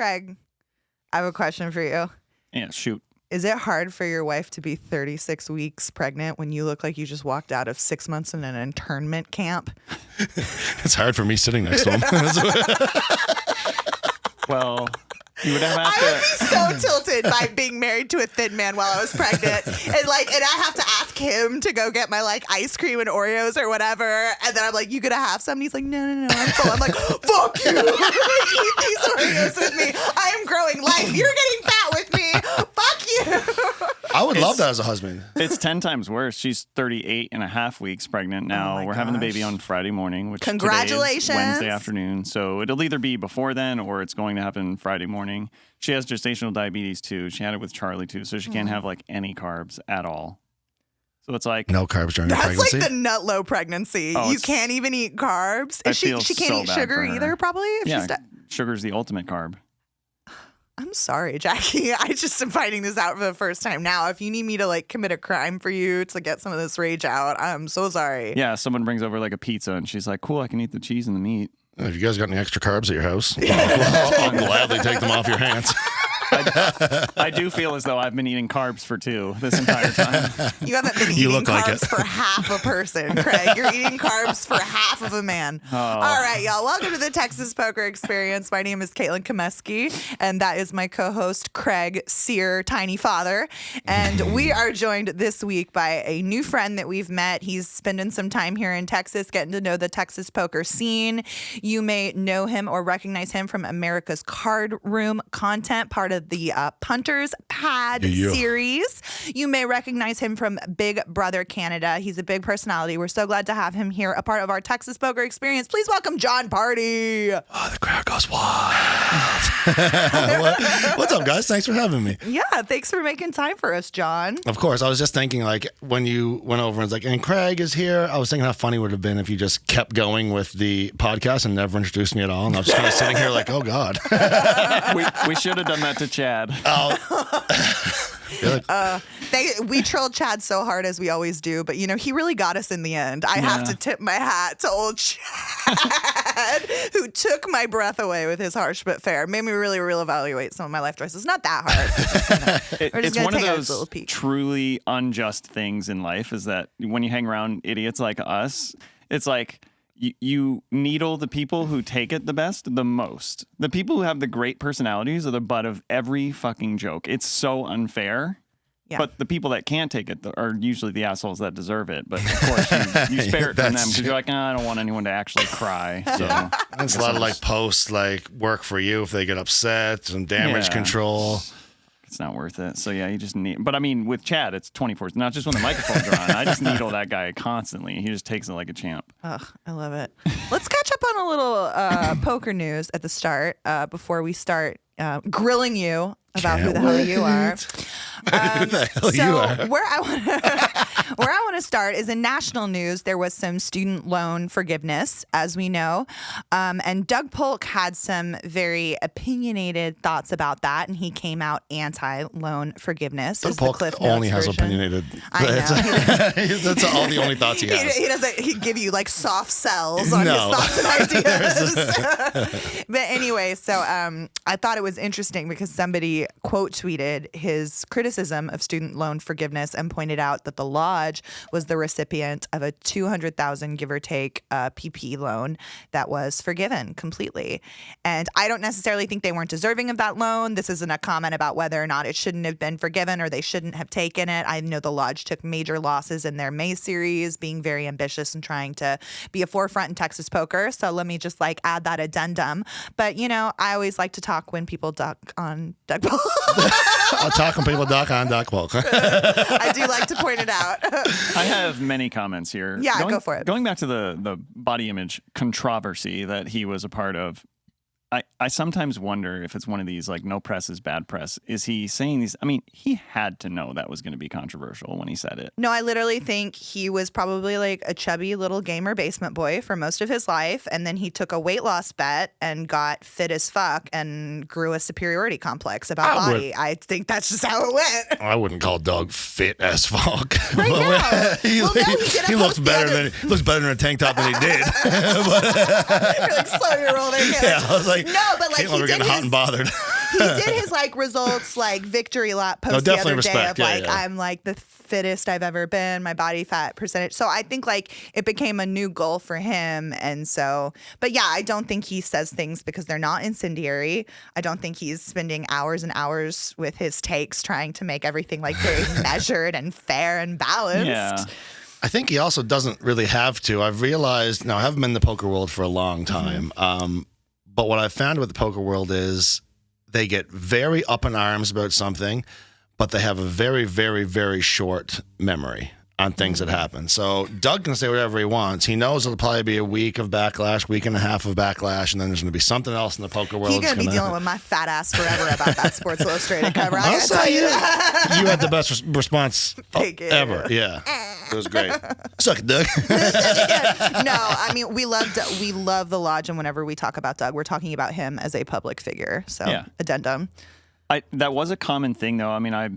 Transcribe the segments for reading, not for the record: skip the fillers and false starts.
Craig, I have a question for you. Yeah, shoot. Is it hard for your wife to be 36 weeks pregnant when you look like you just walked out of 6 months in an internment camp? It's hard for me sitting next to him. Well, you would have I would be so tilted by being married to a thin man while I was pregnant. And I have to ask him to go get my ice cream and Oreos or whatever. And then I'm like, you gonna have some? And he's like, no, I'm full. I'm like, fuck you. Eat these Oreos with me. I am growing life. You're getting fat with me. Fuck you. I would love that as a husband. It's 10 times worse. She's 38 and a half weeks pregnant now. Oh We're having the baby on Friday morning, which congratulations. Today is Wednesday afternoon. So it'll either be before then or it's going to happen Friday morning. She has gestational diabetes too. She had it with Charlie too. So she can't have any carbs at all. So it's like no carbs during the pregnancy. That's like the nut low pregnancy. You can't even eat carbs. She can't eat sugar either, probably. Sugar's the ultimate carb. I'm sorry, Jackie. I just am finding this out for the first time now. If you need me to commit a crime for you to get some of this rage out, I'm so sorry. Yeah, someone brings over a pizza and she's like, cool, I can eat the cheese and the meat. If you guys got any extra carbs at your house, I'll gladly take them off your hands. I do feel as though I've been eating carbs for 2 this entire time. You haven't been eating carbs for half a person, Craig. You're eating carbs for half of a man. Oh. All right, y'all. Welcome to the Texas Poker Experience. My name is Caitlin Komeski, and that is my co-host, Craig Sear, Tiny Father. And we are joined this week by a new friend that we've met. He's spending some time here in Texas, getting to know the Texas poker scene. You may know him or recognize him from America's Card Room content, part of the Punters Pad series. You may recognize him from Big Brother Canada. He's a big personality. We're so glad to have him here, a part of our Texas Poker Experience. Please welcome Jon Pardy. Oh, the crowd goes wild. What's up, guys? Thanks for having me. Yeah, thanks for making time for us, Jon. Of course. I was just thinking, when you went over and was and Craig is here, I was thinking how funny it would have been if you just kept going with the podcast and never introduced me at all. And I was just kind of sitting here oh, God. We should have done that to Chad. We trolled Chad so hard, as we always do, but he really got us in the end. I have to tip my hat to old Chad, who took my breath away with his harsh but fair. Made me really reevaluate some of my life choices. Not that hard. It's one of those truly unjust things in life is that when you hang around idiots like us, it's like you needle the people who take it the most. The people who have the great personalities are the butt of every fucking joke. It's so unfair. Yeah. But the people that can't take it are usually the assholes that deserve it. But of course, you spare it from them because you're like, I don't want anyone to actually cry. So there's a lot of posts work for you if they get upset, some damage control. It's not worth it. So yeah, you just need. But I mean, with Chad, it's 24. Not just when the microphones are on. I just needle that guy constantly. He just takes it like a champ. Ugh, I love it. Let's catch up on a little poker news at the start before we start grilling you about who the hell you are. Who the hell you are? Where I want to start is in national news. There was some student loan forgiveness, as we know, and Doug Polk had some very opinionated thoughts about that, and he came out anti-loan forgiveness. Doug Polk only has opinionated. I know. That's all the only thoughts he has. He doesn't give you soft sells on his thoughts and ideas. But anyway, so I thought it was interesting because somebody quote tweeted his criticism of student loan forgiveness and pointed out that the lodge was the recipient of a $200,000 give or take PP loan that was forgiven completely. And I don't necessarily think they weren't deserving of that loan. This isn't a comment about whether or not it shouldn't have been forgiven or they shouldn't have taken it. I know the lodge took major losses in their May series, being very ambitious and trying to be a forefront in Texas poker. So let me just add that addendum. But I always like to talk when people duck on Doug Polk. I'll talk when people duck on Doug Polk. I do like to point it out. I have many comments here. Yeah, go for it. Going back to the body image controversy that he was a part of, I sometimes wonder if it's one of these no press is bad press. Is he saying these? I mean, he had to know that was going to be controversial when he said it. No, I literally think he was probably a chubby little gamer basement boy for most of his life. And then he took a weight loss bet and got fit as fuck and grew a superiority complex about body. I think that's just how it went. I wouldn't call Doug fit as fuck. Right now. he looks better than a tank top than he did. You're slow, you're rolling. Yeah, I was no, but we're getting hot and bothered. He did his like results, like victory lap post the other day of like, I'm like the fittest I've ever been, my body fat percentage. So I think like it became a new goal for him. And so, but yeah, I don't think he says things because they're not incendiary. I don't think he's spending hours and hours with his takes trying to make everything like very measured and fair and balanced. Yeah. I think he also doesn't really have to. I've realized, now I haven't been in the poker world for a long time, but what I've found with the poker world is they get very up in arms about something, but they have a very, very, very short memory on things that happen. So Doug can say whatever he wants. He knows it'll probably be a week of backlash, week and a half of backlash, and then there's going to be something else in the poker world. He's going to be dealing with my fat ass forever about that Sports Illustrated cover. I gotta tell you that. You had the best response ever. Yeah. It was great. Suck it, Doug. No, I mean, we love the Lodge, and whenever we talk about Doug, we're talking about him as a public figure. So, addendum. That was a common thing, though. I mean, I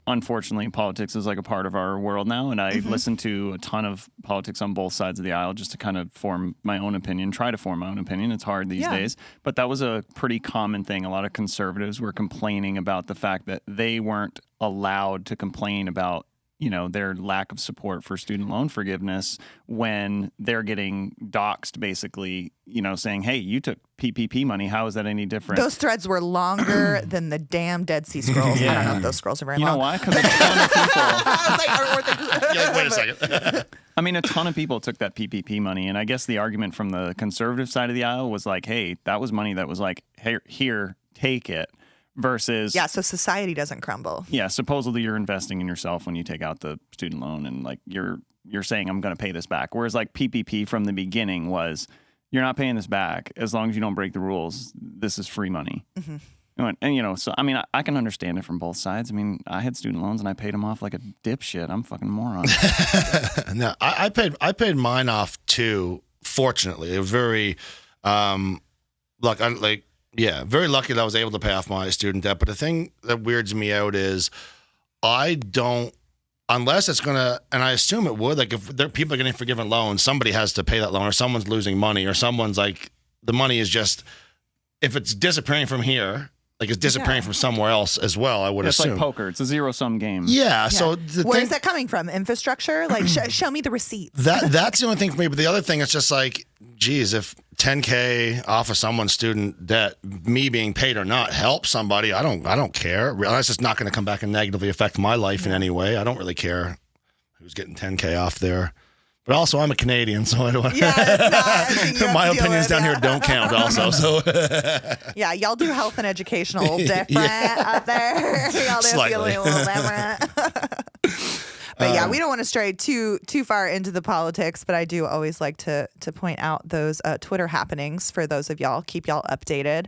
unfortunately, politics is like a part of our world now, and I listen to a ton of politics on both sides of the aisle just to kind of form my own opinion, try to form my own opinion. It's hard these days, but that was a pretty common thing. A lot of conservatives were complaining about the fact that they weren't allowed to complain about, you know, their lack of support for student loan forgiveness when they're getting doxxed, basically, you know, saying, hey, you took PPP money. How is that any different? Those threads were longer than the damn Dead Sea Scrolls. I don't know if those scrolls are very long. You know why? Because a ton of people... I was like, wait a second. I mean, a ton of people took that PPP money, and I guess the argument from the conservative side of the aisle was like, hey, that was money that was like, hey, here, take it. Versus, so society doesn't crumble. Yeah, supposedly you're investing in yourself when you take out the student loan, and like you're saying I'm going to pay this back. Whereas like PPP from the beginning was, you're not paying this back as long as you don't break the rules. This is free money. And you know, so I mean, I can understand it from both sides. I mean, I had student loans and I paid them off like a dipshit. I'm a fucking moron. No, I paid mine off too. Fortunately, it was very very lucky that I was able to pay off my student debt. But the thing that weirds me out is I don't, unless it's going to, and I assume it would, like if people are getting forgiven loans, somebody has to pay that loan, or someone's losing money, or someone's like, the money is just, if it's disappearing from here, like it's disappearing from somewhere else as well, I would assume. It's like poker. It's a zero-sum game. Yeah. So where is that coming from? Infrastructure? Like, show me the receipts. That's the only thing for me. But the other thing, it's just like, geez, if $10K off of someone's student debt, me being paid or not, helps somebody, I don't care. It's just not going to come back and negatively affect my life in any way. I don't really care who's getting $10K off there. But also, I'm a Canadian, so I don't. My opinions down here don't count. Also, so yeah, y'all do health and educational different up there. Y'all do feel a little different. But yeah, we don't want to stray too far into the politics, but I do always like to point out those Twitter happenings for those of y'all. Keep y'all updated.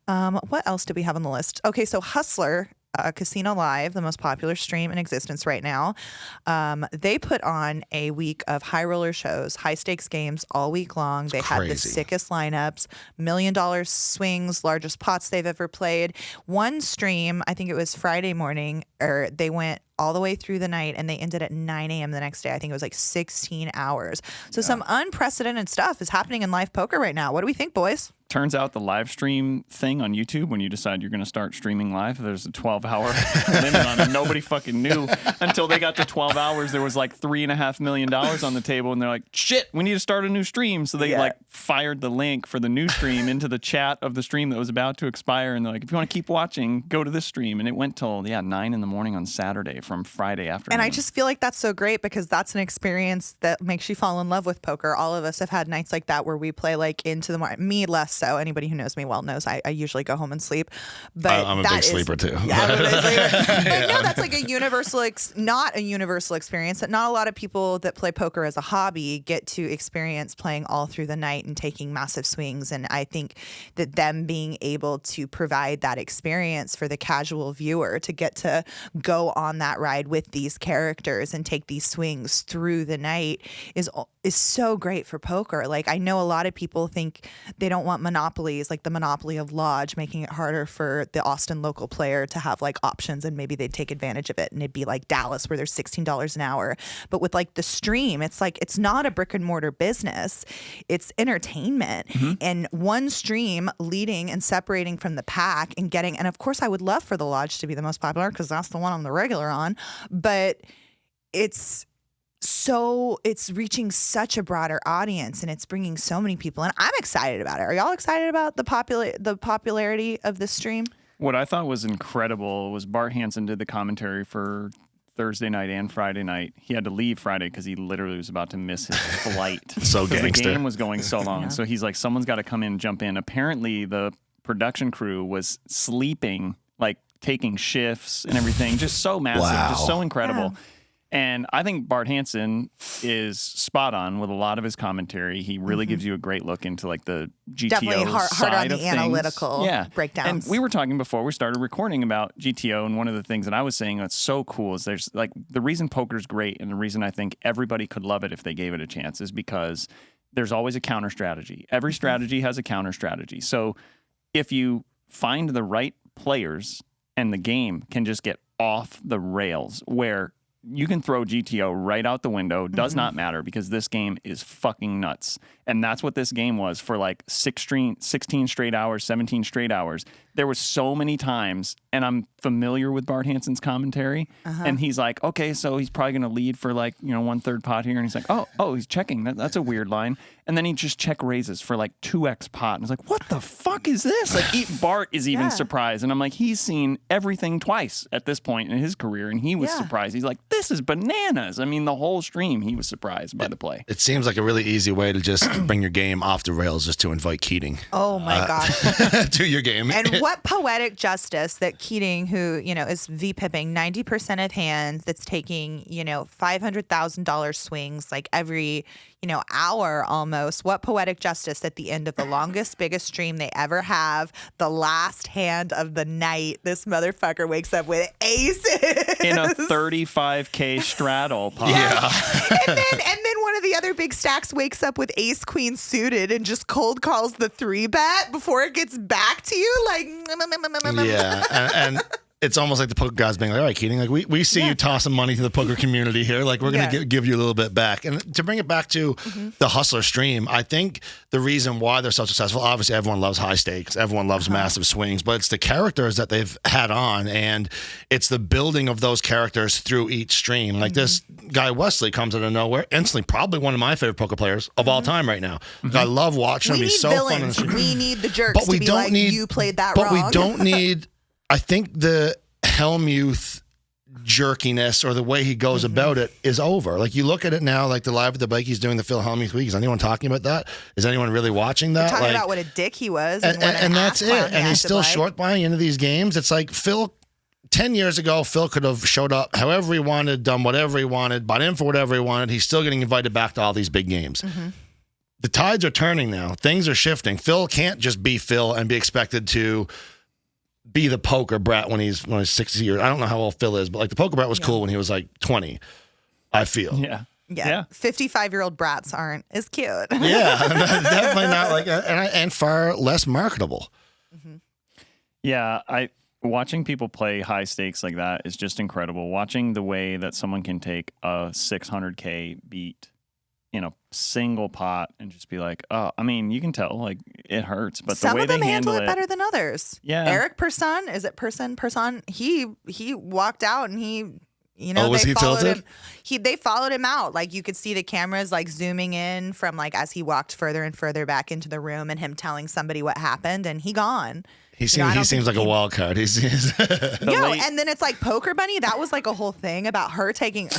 What else do we have on the list? Okay, so Hustler. Casino Live, the most popular stream in existence right now. They put on a week of high roller shows, high stakes games all week long. They had the sickest lineups, $1 million swings, largest pots they've ever played. One stream, I think it was Friday morning, or they went all the way through the night and they ended at 9 a.m. the next day. I think it was like 16 hours. So some unprecedented stuff is happening in live poker right now. What do we think, boys? Turns out the live stream thing on YouTube, when you decide you're going to start streaming live, there's a 12-hour limit on it. Nobody fucking knew until they got to 12 hours. There was like $3.5 million on the table, and they're like, shit, we need to start a new stream. So they like fired the link for the new stream into the chat of the stream that was about to expire. And they're like, if you want to keep watching, go to this stream. And it went till 9 in the morning on Saturday from Friday afternoon. And I just feel like that's so great because that's an experience that makes you fall in love with poker. All of us have had nights like that where we play like into the morning. Me less so. Anybody who knows me well knows I usually go home and sleep. But I'm a big sleeper too. Yeah, I'm a big sleeper. But no, that's like a universal, not a universal experience. That not a lot of people that play poker as a hobby get to experience playing all through the night and taking massive swings. And I think that them being able to provide that experience for the casual viewer to get to go on that that ride with these characters and take these swings through the night is so great for poker. Like, I know a lot of people think they don't want monopolies, like the monopoly of Lodge, making it harder for the Austin local player to have like options, and maybe they'd take advantage of it, and it'd be like Dallas where there's $16 an hour. But with like the stream, it's like, it's not a brick and mortar business, it's entertainment. And one stream leading and separating from the pack and getting, and of course I would love for the Lodge to be the most popular because that's the one I'm the regular on, but it's reaching such a broader audience, and it's bringing so many people in. I'm excited about it. Are y'all excited about the popularity of this stream? What I thought was incredible was Bart Hansen did the commentary for Thursday night and Friday night. He had to leave Friday because he literally was about to miss his flight. So gangster. The game was going so long. Yeah. So he's like, someone's got to come in and jump in. Apparently, the production crew was sleeping, like taking shifts and everything. Just so massive. Wow. Just so incredible. Yeah. And I think Bart Hansen is spot on with a lot of his commentary. He really gives you a great look into like the GTO Definitely hard side on the of things. analytical breakdowns. And we were talking before we started recording about GTO, and one of the things that I was saying that's so cool is there's like the reason poker's great, and the reason I think everybody could love it if they gave it a chance is because there's always a counter strategy. Every strategy has a counter strategy. So if you find the right players, and the game can just get off the rails where you can throw GTO right out the window. Does not matter because this game is fucking nuts. And that's what this game was for like 16 straight hours, 17 straight hours. There was so many times, and I'm familiar with Bart Hansen's commentary, and he's like, okay, so he's probably going to lead for like, 1/3 pot here. And he's like, oh, he's checking. That's a weird line. And then he just check raises for like 2x pot. And it's like, what the fuck is this? Like, Bart is even surprised. And I'm like, he's seen everything twice at this point in his career, and he was surprised. He's like, this is bananas. I mean, the whole stream, he was surprised by the play. It seems like a really easy way to just bring your game off the rails, just to invite Keating. Oh my God. To your game. And what poetic justice that Keating, who, is V-pipping 90% of hands, that's taking, $500,000 swings like every, hour almost. What poetic justice at the end of the longest, biggest stream they ever have, the last hand of the night, this motherfucker wakes up with aces. In a 35K straddle pot. Yeah. and then one of the other big stacks wakes up with ace queen suited and just cold calls the 3-bet before it gets back to you. Like, Yeah. And it's almost like the poker guys being like, all right, Keating, like we see you tossing money to the poker community here. Like, we're going to give you a little bit back. And to bring it back to the Hustler stream, I think the reason why they're so successful, obviously everyone loves high stakes. Everyone loves massive swings, but it's the characters that they've had on, and it's the building of those characters through each stream. Like this guy, Wesley, comes out of nowhere, instantly probably one of my favorite poker players of all time right now. I love watching him. He's so villains. fun. In the We need the jerks to be like, you played that wrong. But we don't need... I think the Helmuth jerkiness or the way he goes about it is over. Like, you look at it now, like the Live at the Bike, he's doing the Phil Helmuth week. Is anyone talking about that? Is anyone really watching that? We're talking about what a dick he was. And that's it. And he's still short buying into these games. It's like Phil, 10 years ago, Phil could have showed up however he wanted, done whatever he wanted, bought in for whatever he wanted. He's still getting invited back to all these big games. The tides are turning now. Things are shifting. Phil can't just be Phil and be expected to be the poker brat when he's 60 years. I don't know how old Phil is, but like the poker brat was cool when he was like 20, I feel. Yeah. 55-year-old brats aren't as cute. Yeah, definitely not like, and far less marketable. Yeah, watching people play high stakes like that is just incredible. Watching the way that someone can take a 600K beat in a single pot and just be like, oh, I mean, you can tell like it hurts, but some the way of them they handle it better than others. Yeah. Eric Person, is it Person? He walked out and he, was he tilted? They followed him out. Like, you could see the cameras like zooming in from like as he walked further and further back into the room, and him telling somebody what happened, and he gone. He seems like a wild card. And then it's like Poker Bunny. That was like a whole thing about her taking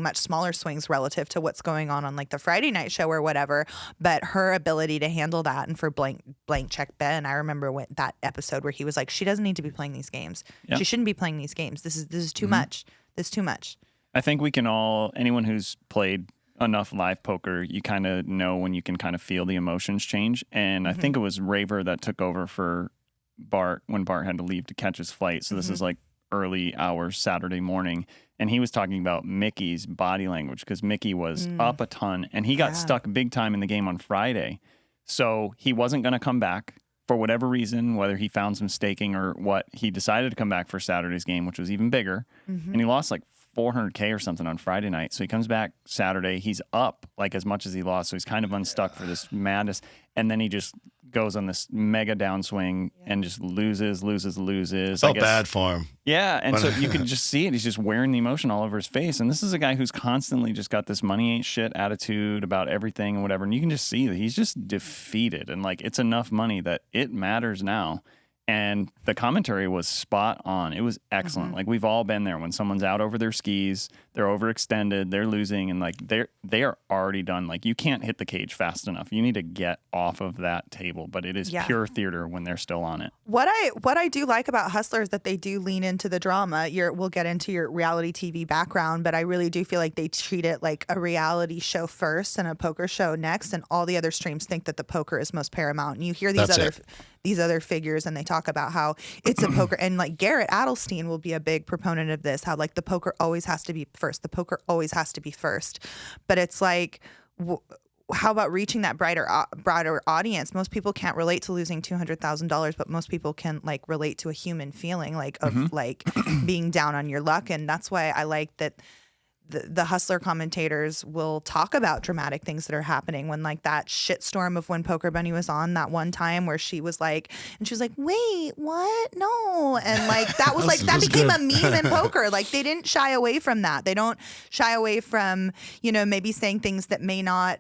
much smaller swings relative to what's going on like the Friday night show or whatever. But her ability to handle that, and for blank check Ben, I remember that episode where he was like, she doesn't need to be playing these games. She shouldn't be playing these games. This is too much. This is too much. I think we can all, anyone who's played enough live poker, you kind of know when you can kind of feel the emotions change. And I think it was Raver that took over for Bart when Bart had to leave to catch his flight. So this is like early hours Saturday morning. And he was talking about Mickey's body language because Mickey was up a ton and he got stuck big time in the game on Friday. So he wasn't going to come back for whatever reason, whether he found some staking or what. He decided to come back for Saturday's game, which was even bigger. And he lost like $400K or something on Friday night. So he comes back Saturday. He's up like as much as he lost. So he's kind of unstuck for this madness. And then he just goes on this mega downswing and just loses. Felt bad for him. Yeah. And so you can just see it. He's just wearing the emotion all over his face. And this is a guy who's constantly just got this money ain't shit attitude about everything and whatever. And you can just see that he's just defeated. And like, it's enough money that it matters now. And the commentary was spot on. It was excellent. Like, we've all been there when someone's out over their skis, they're overextended, they're losing, and like they are already done. Like, you can't hit the cage fast enough. You need to get off of that table. But it is pure theater when they're still on it. What I do like about Hustler is that they do lean into the drama. We'll get into your reality TV background, but I really do feel like they treat it like a reality show first and a poker show next, and all the other streams think that the poker is most paramount. And you hear these other figures, and they talk about how it's a poker, and like Garrett Adelstein will be a big proponent of this, how like the poker always has to be first. The poker always has to be first. But it's like, how about reaching that broader audience? Most people can't relate to losing $200,000, but most people can like relate to a human feeling like of like being down on your luck. And that's why I like that the Hustler commentators will talk about dramatic things that are happening, when like that shitstorm of when Poker Bunny was on that one time where she was like, wait, what? No. And like, that was like, that became a meme in poker. Like, they didn't shy away from that. They don't shy away from, maybe saying things that may not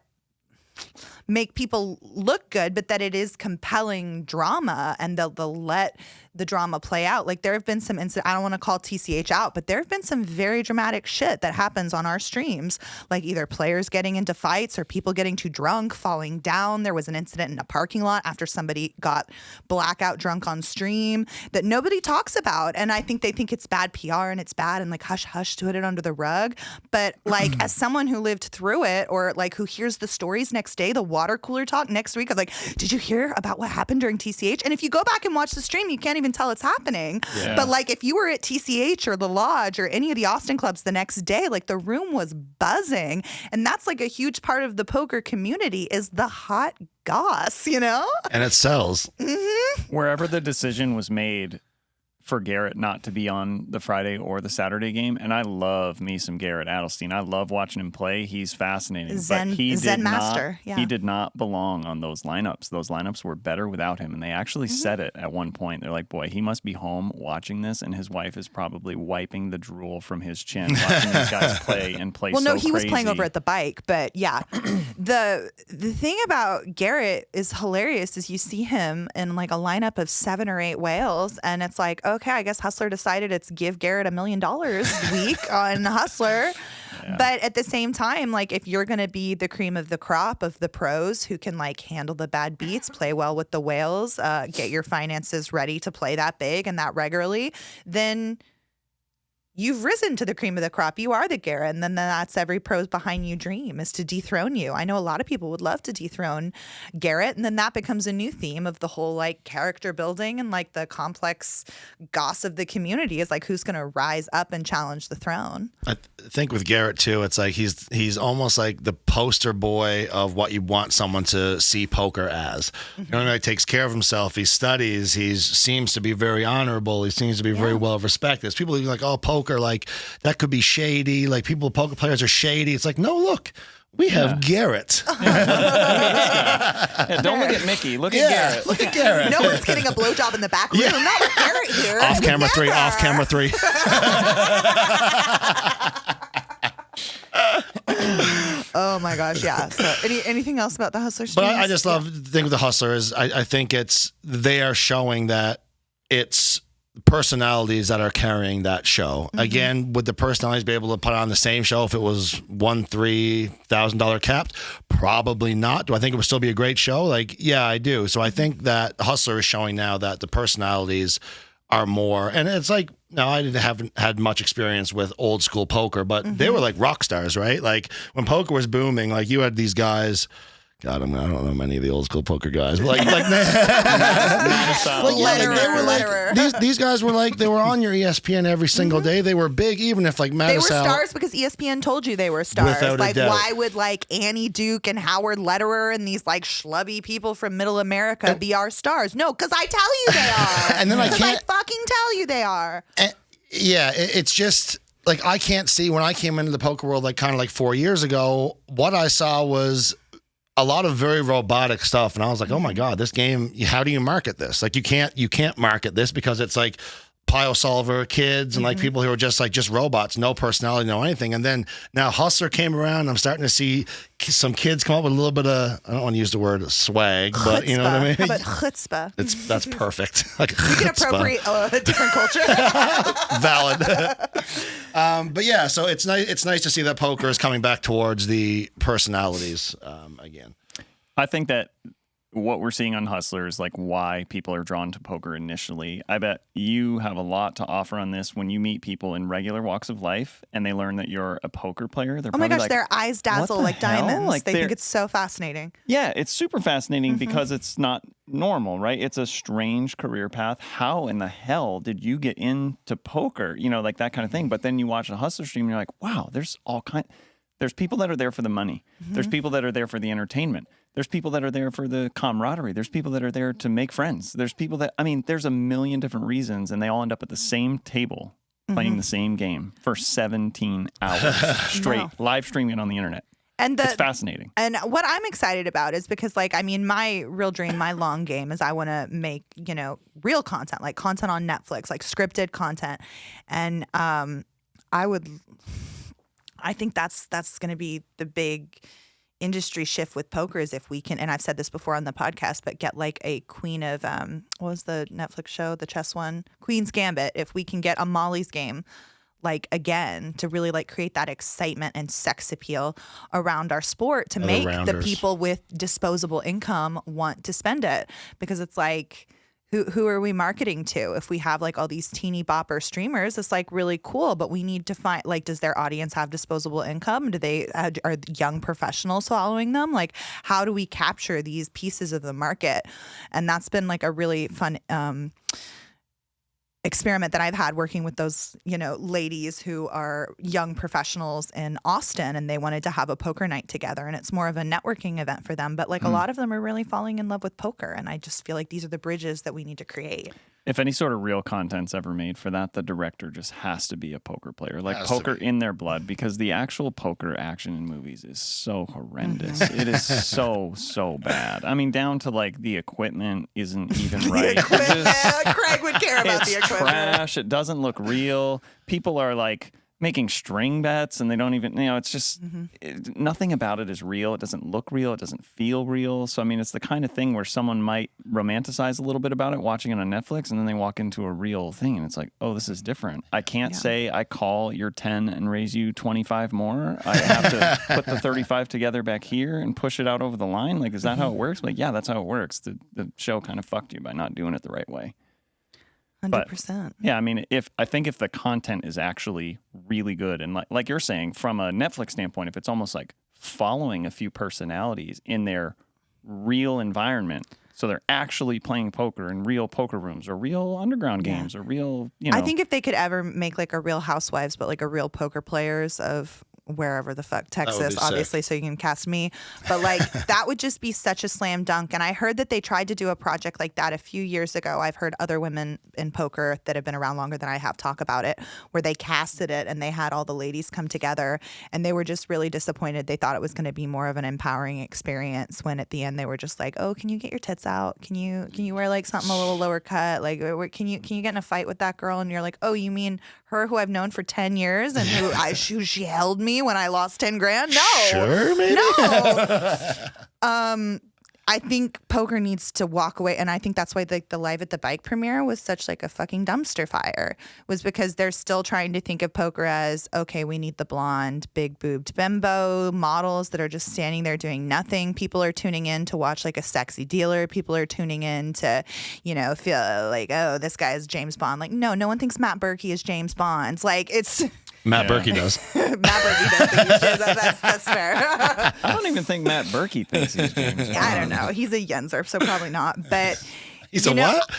make people look good, but that it is compelling drama, and they'll let the drama play out. Like, there have been some incidents, I don't want to call TCH out, but there have been some very dramatic shit that happens on our streams, like either players getting into fights or people getting too drunk, falling down. There was an incident in a parking lot after somebody got blackout drunk on stream that nobody talks about. And I think they think it's bad PR and it's bad and like hush to it under the rug. But like, as someone who lived through it, or like who hears the stories next day, the water cooler talk next week of like, did you hear about what happened during TCH? And if you go back and watch the stream, you can't even tell it's happening. Yeah. But like, if you were at TCH or the Lodge or any of the Austin clubs the next day, like the room was buzzing. And that's like a huge part of the poker community, is the hot goss, And it sells. Wherever the decision was made for Garrett not to be on the Friday or the Saturday game, and I love me some Garrett Adelstein. I love watching him play. He's fascinating. Zen master. He did not belong on those lineups. Those lineups were better without him, and they actually said it at one point. They're like, boy, he must be home watching this, and his wife is probably wiping the drool from his chin watching these guys play well, no, he was playing over at the bike, but yeah. The thing about Garrett is hilarious is you see him in like a lineup of 7 or 8 whales, and it's like, okay, I guess Hustler decided it's give Garrett $1 million week on Hustler. Yeah. But at the same time, like, if you're going to be the cream of the crop of the pros who can like handle the bad beats, play well with the whales, get your finances ready to play that big and that regularly, then you've risen to the cream of the crop. You are the Garrett. And then that's every pro's behind you dream, is to dethrone you. I know a lot of people would love to dethrone Garrett. And then that becomes a new theme of the whole like character building and like the complex goss of the community, is like, who's going to rise up and challenge the throne. I think with Garrett too, it's like he's almost like the poster boy of what you want someone to see poker as. You know, he takes care of himself. He studies. He seems to be very honorable. He seems to be very well respected. There's people who are like, oh, poker, like that could be shady. Like poker players are shady. It's like, no, look, we have Garrett. Yeah, don't look at Mickey. Look at Garrett. Look at Garrett. No one's getting a blowjob in the back room. Not with Garrett here. Off camera 3. Off camera 3. Oh my gosh, yeah. So anything else about the Hustler streams? But I just love the thing with the Hustler is I think they are showing that it's personalities that are carrying that show. Again, would the personalities be able to put on the same show if it was $3,000 capped? Probably not. Do I think it would still be a great show? Like, yeah, I do. So I think that Hustler is showing now that the personalities are more, and it's like, no, I haven't had much experience with old school poker, but they were like rock stars, right? Like when poker was booming, like you had these guys God, I don't know many of the old school poker guys, but these guys were like, they were on your ESPN every single day. They were big, even if like Mattisau. They were stars because ESPN told you they were stars. Without like, a doubt. why would like Annie Duke and Howard Lederer and these like schlubby people from Middle America be our stars? No, because I tell you they are. And then I fucking tell you they are. It's just. Like, I can't see when I came into the poker world, like kind of like 4 years ago, what I saw was a lot of very robotic stuff. And I was like, oh my God, this game, how do you market this? Like, you can't market this because it's like pile solver kids and like people who are just robots, no personality, no anything. And then now Hustler came around. I'm starting to see some kids come up with a little bit of, I don't want to use the word swag, but chutzpah. you know what I mean? How about chutzpah? That's perfect. Like You can appropriate a different culture. Valid. But yeah, so it's nice to see that poker is coming back towards the personalities again. I think that what we're seeing on Hustler is like why people are drawn to poker initially. I bet you have a lot to offer on this when you meet people in regular walks of life and they learn that you're a poker player. They're Oh my gosh, like, their eyes dazzle like hell? diamonds. Like they think it's so fascinating. Yeah, it's super fascinating because it's not normal, right? It's a strange career path. How in the hell did you get into poker? You know, like that kind of thing. But then you watch a Hustler stream and you're like, wow, there's people that are there for the money. There's people that are there for the entertainment. There's people that are there for the camaraderie. There's people that are there to make friends. There's people that, there's a million different reasons, and they all end up at the same table playing the same game for 17 hours straight, live streaming it on the internet. And it's fascinating. And what I'm excited about is because, like, my real dream, my long game is I want to make, real content, like content on Netflix, like scripted content. And I think that's going to be the big industry shift with poker is if we can, and I've said this before on the podcast, but get like a queen of, what was the Netflix show, the chess one? Queen's Gambit. If we can get a Molly's Game, like again, to really like create that excitement and sex appeal around our sport to make the people with disposable income want to spend it. Because it's like, who are we marketing to? If we have like all these teeny bopper streamers, it's like really cool, but we need to find, like, does their audience have disposable income? Are young professionals following them? Like, how do we capture these pieces of the market? And that's been like a really fun experiment that I've had working with those, ladies who are young professionals in Austin, and they wanted to have a poker night together, and it's more of a networking event for them. But like a lot of them are really falling in love with poker, and I just feel like these are the bridges that we need to create. If any sort of real content's ever made for that, the director just has to be a poker player, like poker in their blood, because the actual poker action in movies is so horrendous. It is so bad. Down to like the equipment isn't even right. Craig would care about the equipment. It's trash. It doesn't look real. People are like making string bets and they don't even, it's just nothing about it is real. It doesn't look real. It doesn't feel real. So, it's the kind of thing where someone might romanticize a little bit about it watching it on Netflix, and then they walk into a real thing and it's like, oh, this is different. I can't say I call your 10 and raise you 25 more. I have to put the 35 together back here and push it out over the line. Like, is that how it works? Like, yeah, that's how it works. The show kind of fucked you by not doing it the right way. 100%. Yeah, I think if the content is actually really good, and like you're saying, from a Netflix standpoint, if it's almost like following a few personalities in their real environment, so they're actually playing poker in real poker rooms or real underground games or real, I think if they could ever make like a Real Housewives, but like a real poker players of wherever the fuck, Texas, obviously, so you can cast me. But like, that would just be such a slam dunk. And I heard that they tried to do a project like that a few years ago. I've heard other women in poker that have been around longer than I have talk about it, where they casted it and they had all the ladies come together, and they were just really disappointed. They thought it was going to be more of an empowering experience, when at the end they were just like, oh, can you get your tits out? Can you wear like something a little lower cut? Like, can you get in a fight with that girl? And you're like, oh, you mean her who I've known for 10 years and who she held me when I lost 10 grand? No. Sure, maybe. No. I think poker needs to walk away, and I think that's why the Live at the Bike premiere was such like a fucking dumpster fire, was because they're still trying to think of poker as, okay, we need the blonde, big boobed bimbo models that are just standing there doing nothing. People are tuning in to watch like a sexy dealer. People are tuning in to, feel like, oh, this guy is James Bond. Like, no one thinks Matt Berkey is James Bond. Like, it's... Matt Berkey does. Matt Berkey does think he's James. That's fair. I don't even think Matt Berkey thinks he's James Bond. I don't know. He's a Yenzer, so probably not. But He's a what?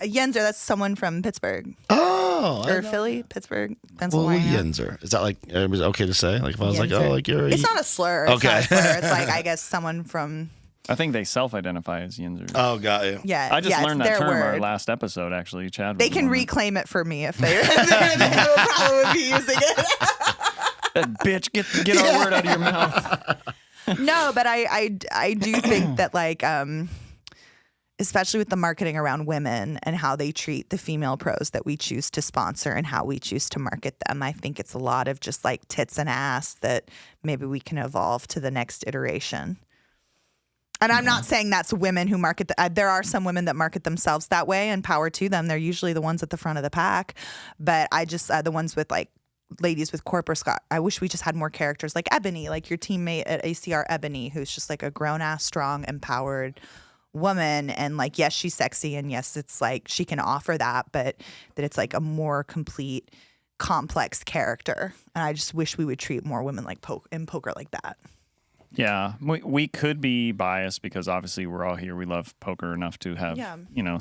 A Yenzer, that's someone from Pittsburgh. Oh. Or Philly, Pittsburgh, Well, Pennsylvania. Yenzer. Is that like, it was okay to say? Like if I was like, Yenzer. oh, like you're It's not a slur. It's not a slur. It's like, I guess, someone from... I think they self-identify as Yinzer. Oh, got you. Yeah, I just learned that term word. our last episode, actually. Chad. They can reclaim it for me if they probably would be using it. That bitch, get our word out of your mouth. No, but I do think that, like, especially with the marketing around women and how they treat the female pros that we choose to sponsor and how we choose to market them, I think it's a lot of just like tits and ass that maybe we can evolve to the next iteration. And I'm not saying that's women who market. There are some women that market themselves that way, and power to them. They're usually the ones at the front of the pack. But I just, the ones with like ladies with corporate Scott, I wish we just had more characters like Ebony, like your teammate at ACR, Ebony, who's just like a grown ass, strong, empowered woman. And like, yes, she's sexy. And yes, it's like she can offer that, but that it's like a more complete, complex character. And I just wish we would treat more women like in poker like that. Yeah, we could be biased because obviously we're all here. We love poker enough to have,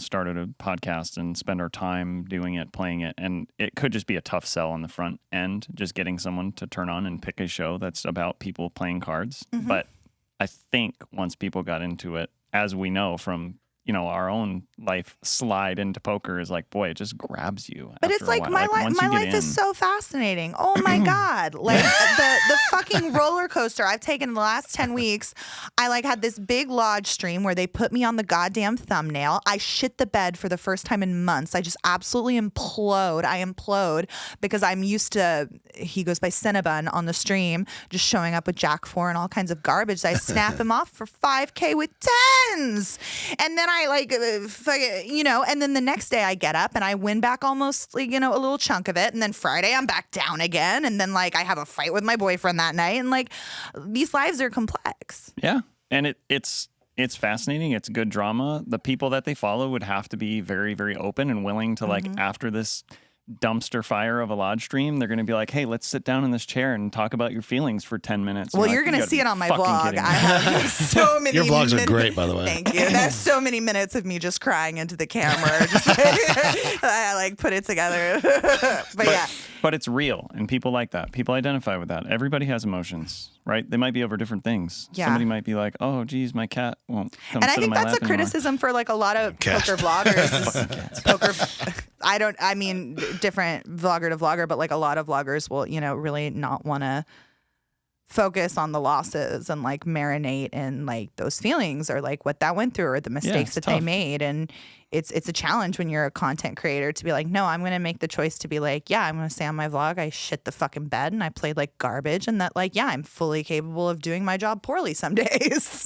started a podcast and spend our time doing it, playing it. And it could just be a tough sell on the front end, just getting someone to turn on and pick a show that's about people playing cards. Mm-hmm. But I think once people got into it, as we know from, our own life slide into poker is like, boy, it just grabs you. But it's like my life is so fascinating. Oh my God. Like the fucking roller coaster I've taken in the last 10 weeks. I like had this big lodge stream where they put me on the goddamn thumbnail. I shit the bed for the first time in months. I just absolutely implode. I implode because I'm used to, he goes by Cinnabon on the stream, just showing up with Jack 4 and all kinds of garbage. I snap him off for 5K with tens. And then I and then the next day I get up and I win back almost, a little chunk of it. And then Friday I'm back down again. And then I have a fight with my boyfriend that night. And these lives are complex. Yeah. And it's fascinating. It's good drama. The people that they follow would have to be very, very open and willing to after this dumpster fire of a lodge stream, they're going to be like, hey, let's sit down in this chair and talk about your feelings for 10 minutes. Well, you're going to see it on my vlog. I have so many Your vlogs are great, by the way. Thank you. There's so many minutes of me just crying into the camera. Just I put it together. But it's real, and people like that. People identify with that. Everybody has emotions, right? They might be over different things. Yeah. Somebody might be like, oh, geez, my cat won't come and sit I think on my that's lap a criticism for a lot of poker vloggers. Different vlogger to vlogger, but a lot of vloggers will, really not want to focus on the losses and marinate in those feelings or what that went through or the mistakes that they made. And it's a challenge when you're a content creator to be like, no, I'm going to make the choice to be I'm going to say on my vlog, I shit the fucking bed and I played garbage and that I'm fully capable of doing my job poorly some days.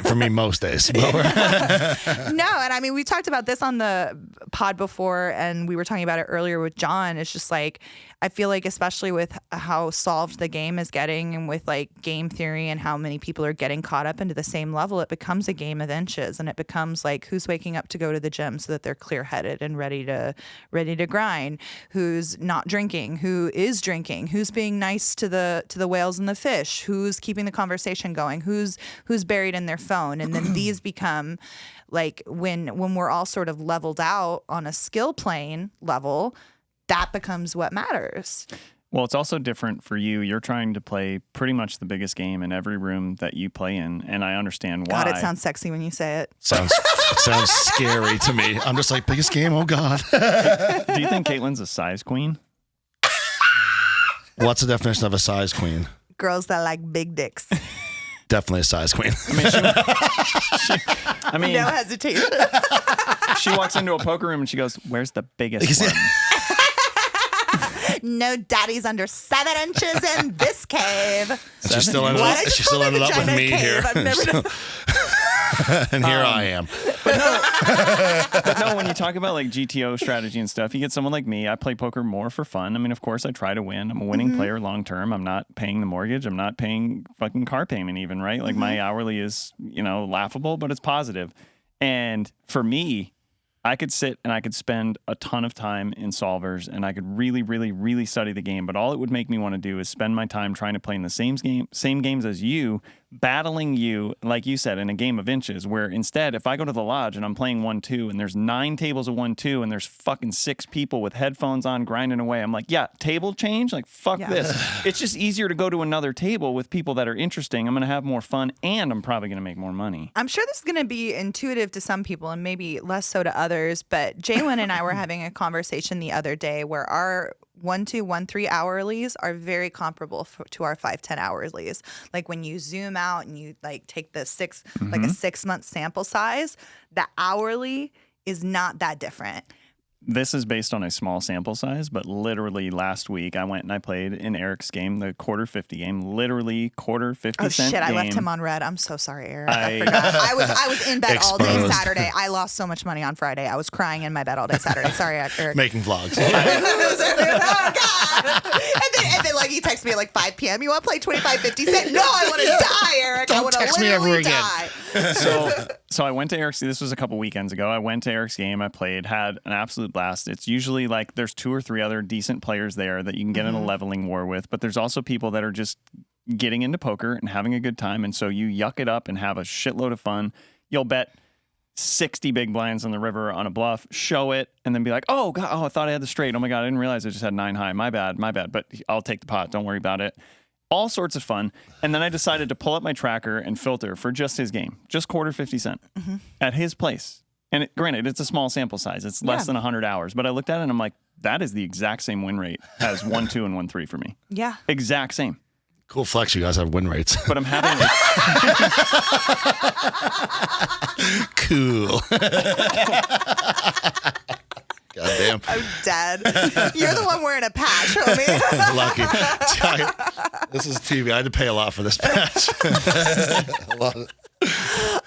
For me, most days. No, and I mean, we talked about this on the pod before and we were talking about it earlier with John. It's just I feel especially with how solved the game is getting and with game theory and how many people are getting caught up into the same level, it becomes a game of inches and it becomes who's waking up to go to the gym so that they're clear-headed and ready to grind, who's not drinking, who is drinking, who's being nice to the whales and the fish, who's keeping the conversation going, who's buried in their phone. And then these become when we're all sort of leveled out on a skill plane level, that becomes what matters. Well, it's also different for you. You're trying to play pretty much the biggest game in every room that you play in, and I understand why. God, it sounds sexy when you say it. Sounds scary to me. I'm just biggest game? Oh, God. Do you think Caitlin's a size queen? What's the definition of a size queen? Girls that like big dicks. Definitely a size queen. No hesitation. She walks into a poker room and she goes, where's the biggest one? No daddy's under 7 inches in this cave. She still ended up with me here. I've never done. And here I am. But no, when you talk about GTO strategy and stuff, you get someone like me. I play poker more for fun. I mean, of course, I try to win. I'm a winning player long term. I'm not paying the mortgage. I'm not paying fucking car payment even, right? My hourly is, laughable, but it's positive. And for me, I could sit and I could spend a ton of time in solvers and I could really, really, really study the game. But all it would make me want to do is spend my time trying to play in the same games as you, battling you, like you said, in a game of inches, where instead, if I go to the lodge and I'm playing 1-2 and there's 9 tables of 1-2 and there's fucking 6 people with headphones on grinding away, I'm like, yeah, table change? Like, fuck this. It's just easier to go to another table with people that are interesting. I'm going to have more fun and I'm probably going to make more money. I'm sure this is going to be intuitive to some people and maybe less so to others, but Jalen and I were having a conversation the other day where our 1-2, 1-3 hourlies are very comparable to our 5-10 hourlies. Like when you zoom out and you like take the like a 6-month sample size, the hourly is not that different. This is based on a small sample size, but literally last week I went and I played in Eric's game, the quarter 50 game, literally quarter 50 cent game. Oh shit, I left him on red. I'm so sorry, Eric. I forgot. I was in bed all day Saturday. I lost so much money on Friday. I was crying in my bed all day Saturday. Sorry, Eric. Making vlogs. Oh god. And then like he texts me at like 5 p.m. You want to play 25-50 cent? No, I want to die, Eric. Don't I want to text me ever literally again. die. So I went to Eric's. This was a couple weekends ago. I went to Eric's game. I played, had an absolute blast. It's usually like there's 2 or 3 other decent players there that you can get in a leveling war with, but there's also people that are just getting into poker and having a good time. And so you yuck it up and have a shitload of fun. You'll bet 60 big blinds on the river on a bluff, show it, and then be like, oh, God, I thought I had the straight. Oh, my God, I didn't realize I just had 9 high. My bad. But I'll take the pot. Don't worry about it. All sorts of fun. And then I decided to pull up my tracker and filter for just his game, just quarter 50 cent at his place. And granted, it's a small sample size. It's less than 100 hours. But I looked at it and I'm like, that is the exact same win rate as 1-2 and 1-3 for me. Yeah. Exact same. Cool flex, you guys have win rates. But I'm having Cool. Goddamn. I'm dead. You're the one wearing a patch, homie. Lucky. This is TV. I had to pay a lot for this patch. A lot.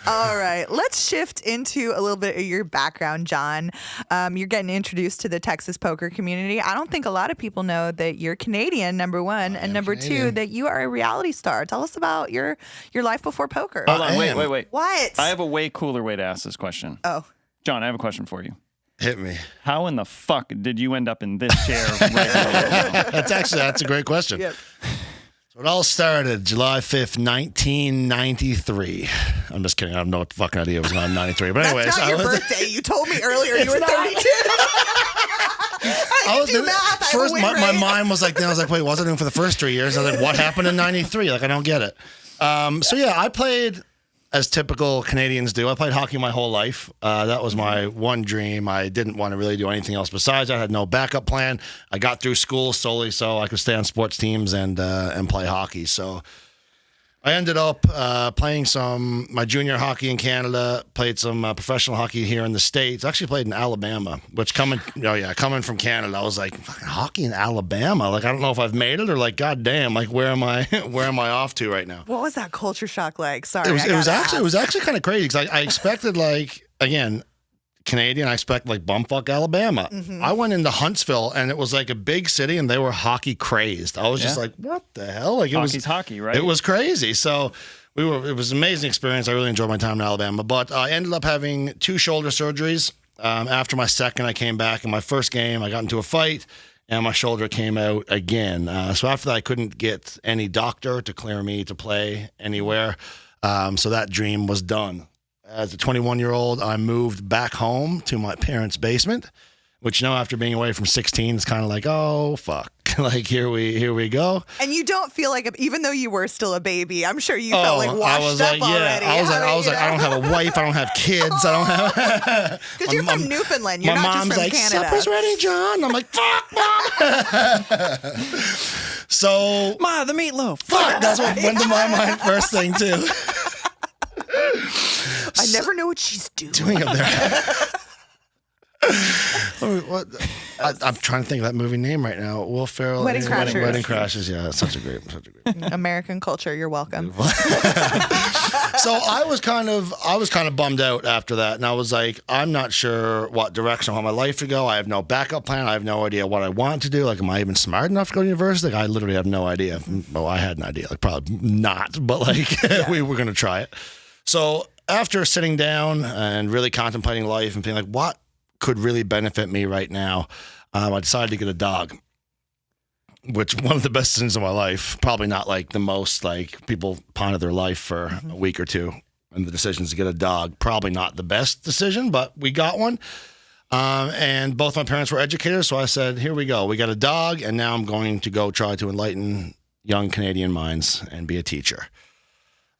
All right, let's shift into a little bit of your background, Jon. You're getting introduced to the Texas poker community. I don't think a lot of people know that you're Canadian, number one, and number two, that you are a reality star. Tell us about your life before poker. Hold on, wait. What? I have a way cooler way to ask this question. Oh. Jon, I have a question for you. Hit me. How in the fuck did you end up in this chair right now? That's a great question. Yep. So it all started July 5th, 1993. I'm just kidding. I have no fucking idea it was on 93. But anyways, That's not your birthday. You told me earlier you were 32. I do math. First, my mind was like, I was like, wait, what was I doing for the first 3 years? I was like, what happened in 93? Like, I don't get it. So yeah, I played, as typical Canadians do, I played hockey my whole life. That was my one dream. I didn't want to really do anything else besides. I had no backup plan. I got through school solely so I could stay on sports teams and play hockey. So I ended up playing my junior hockey in Canada, played some professional hockey here in the States. Actually played in Alabama, which coming from Canada, I was like, fucking hockey in Alabama? Like, I don't know if I've made it or like, goddamn, like where am I off to right now? What was that culture shock like? Sorry, it was actually kind of crazy because I expected, like, again, Canadian, I expect like bumfuck Alabama. Mm-hmm. I went into Huntsville and it was like a big city and they were hockey crazed. I was just like, what the hell? Like, Hockey's hockey, right? It was crazy. So it was an amazing experience. I really enjoyed my time in Alabama, but I ended up having 2 shoulder surgeries. After my second, I came back. In my first game, I got into a fight and my shoulder came out again. So after that, I couldn't get any doctor to clear me to play anywhere. So that dream was done. As a 21-year-old, I moved back home to my parents' basement, which, after being away from 16, is kind of like, oh, fuck. Like, here we go. And you don't feel like, even though you were still a baby, I'm sure you felt like washed up already. I was like, I don't have a wife. I don't have kids. I don't have... Because you're from Newfoundland. You're not just from like, Canada. Supper's ready, Jon. I'm like, fuck, Mom. So... Ma, the meatloaf. Fuck, that's what went to my mind first thing, too. I never know what she's doing up there. I'm trying to think of that movie name right now. Will Ferrell. Wedding Crashers. Wedding Crashers. Yeah, it's such a great. American culture. You're welcome. So I was kind of bummed out after that, and I was like, I'm not sure what direction I want my life to go. I have no backup plan. I have no idea what I want to do. Like, am I even smart enough to go to university? Like, I literally have no idea. Well, I had an idea. Like, probably not, but like we were gonna try it. So after sitting down and really contemplating life and being like, what could really benefit me right now, I decided to get a dog, which one of the best decisions of my life. Probably not like the most, like people ponder their life for a week or two, and the decisions to get a dog, probably not the best decision, but we got one. And both my parents were educators, so I said, here we go. We got a dog, and now I'm going to go try to enlighten young Canadian minds and be a teacher.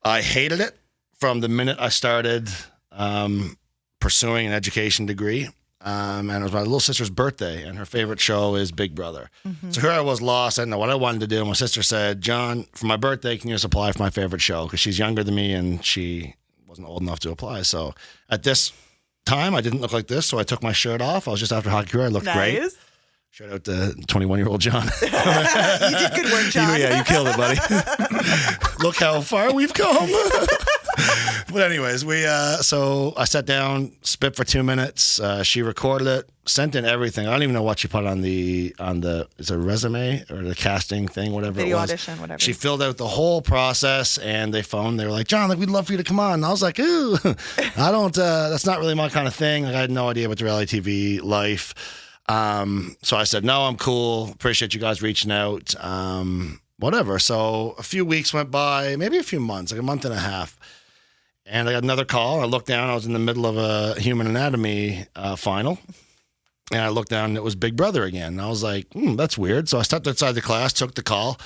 I hated it from the minute I started pursuing an education degree. And it was my little sister's birthday, and her favorite show is Big Brother. So here I was lost. I didn't know what I wanted to do. My sister said, John, for my birthday, can you just apply for my favorite show? Because she's younger than me, and she wasn't old enough to apply. So at this time, I didn't look like this, so I took my shirt off. I was just after hockey career. I looked great. Shout out to 21-year-old John. You did good work, John. You killed it, buddy. Look how far we've come. But anyways, so I sat down, spit for 2 minutes. She recorded it, sent in everything. I don't even know what she put on the is it a resume or the casting thing, whatever Video it was. audition, whatever. She filled out the whole process, and they phoned. They were like, John, like, we'd love for you to come on. And I was like, ooh, I don't. That's not really my kind of thing. Like, I had no idea about the reality TV life. So I said, no, I'm cool. Appreciate you guys reaching out. Whatever. So a few weeks went by, maybe a few months, like a month and a half. And I got another call. I looked down. I was in the middle of a human anatomy final. And I looked down, and it was Big Brother again. And I was like, that's weird. So I stepped outside the class, took the call.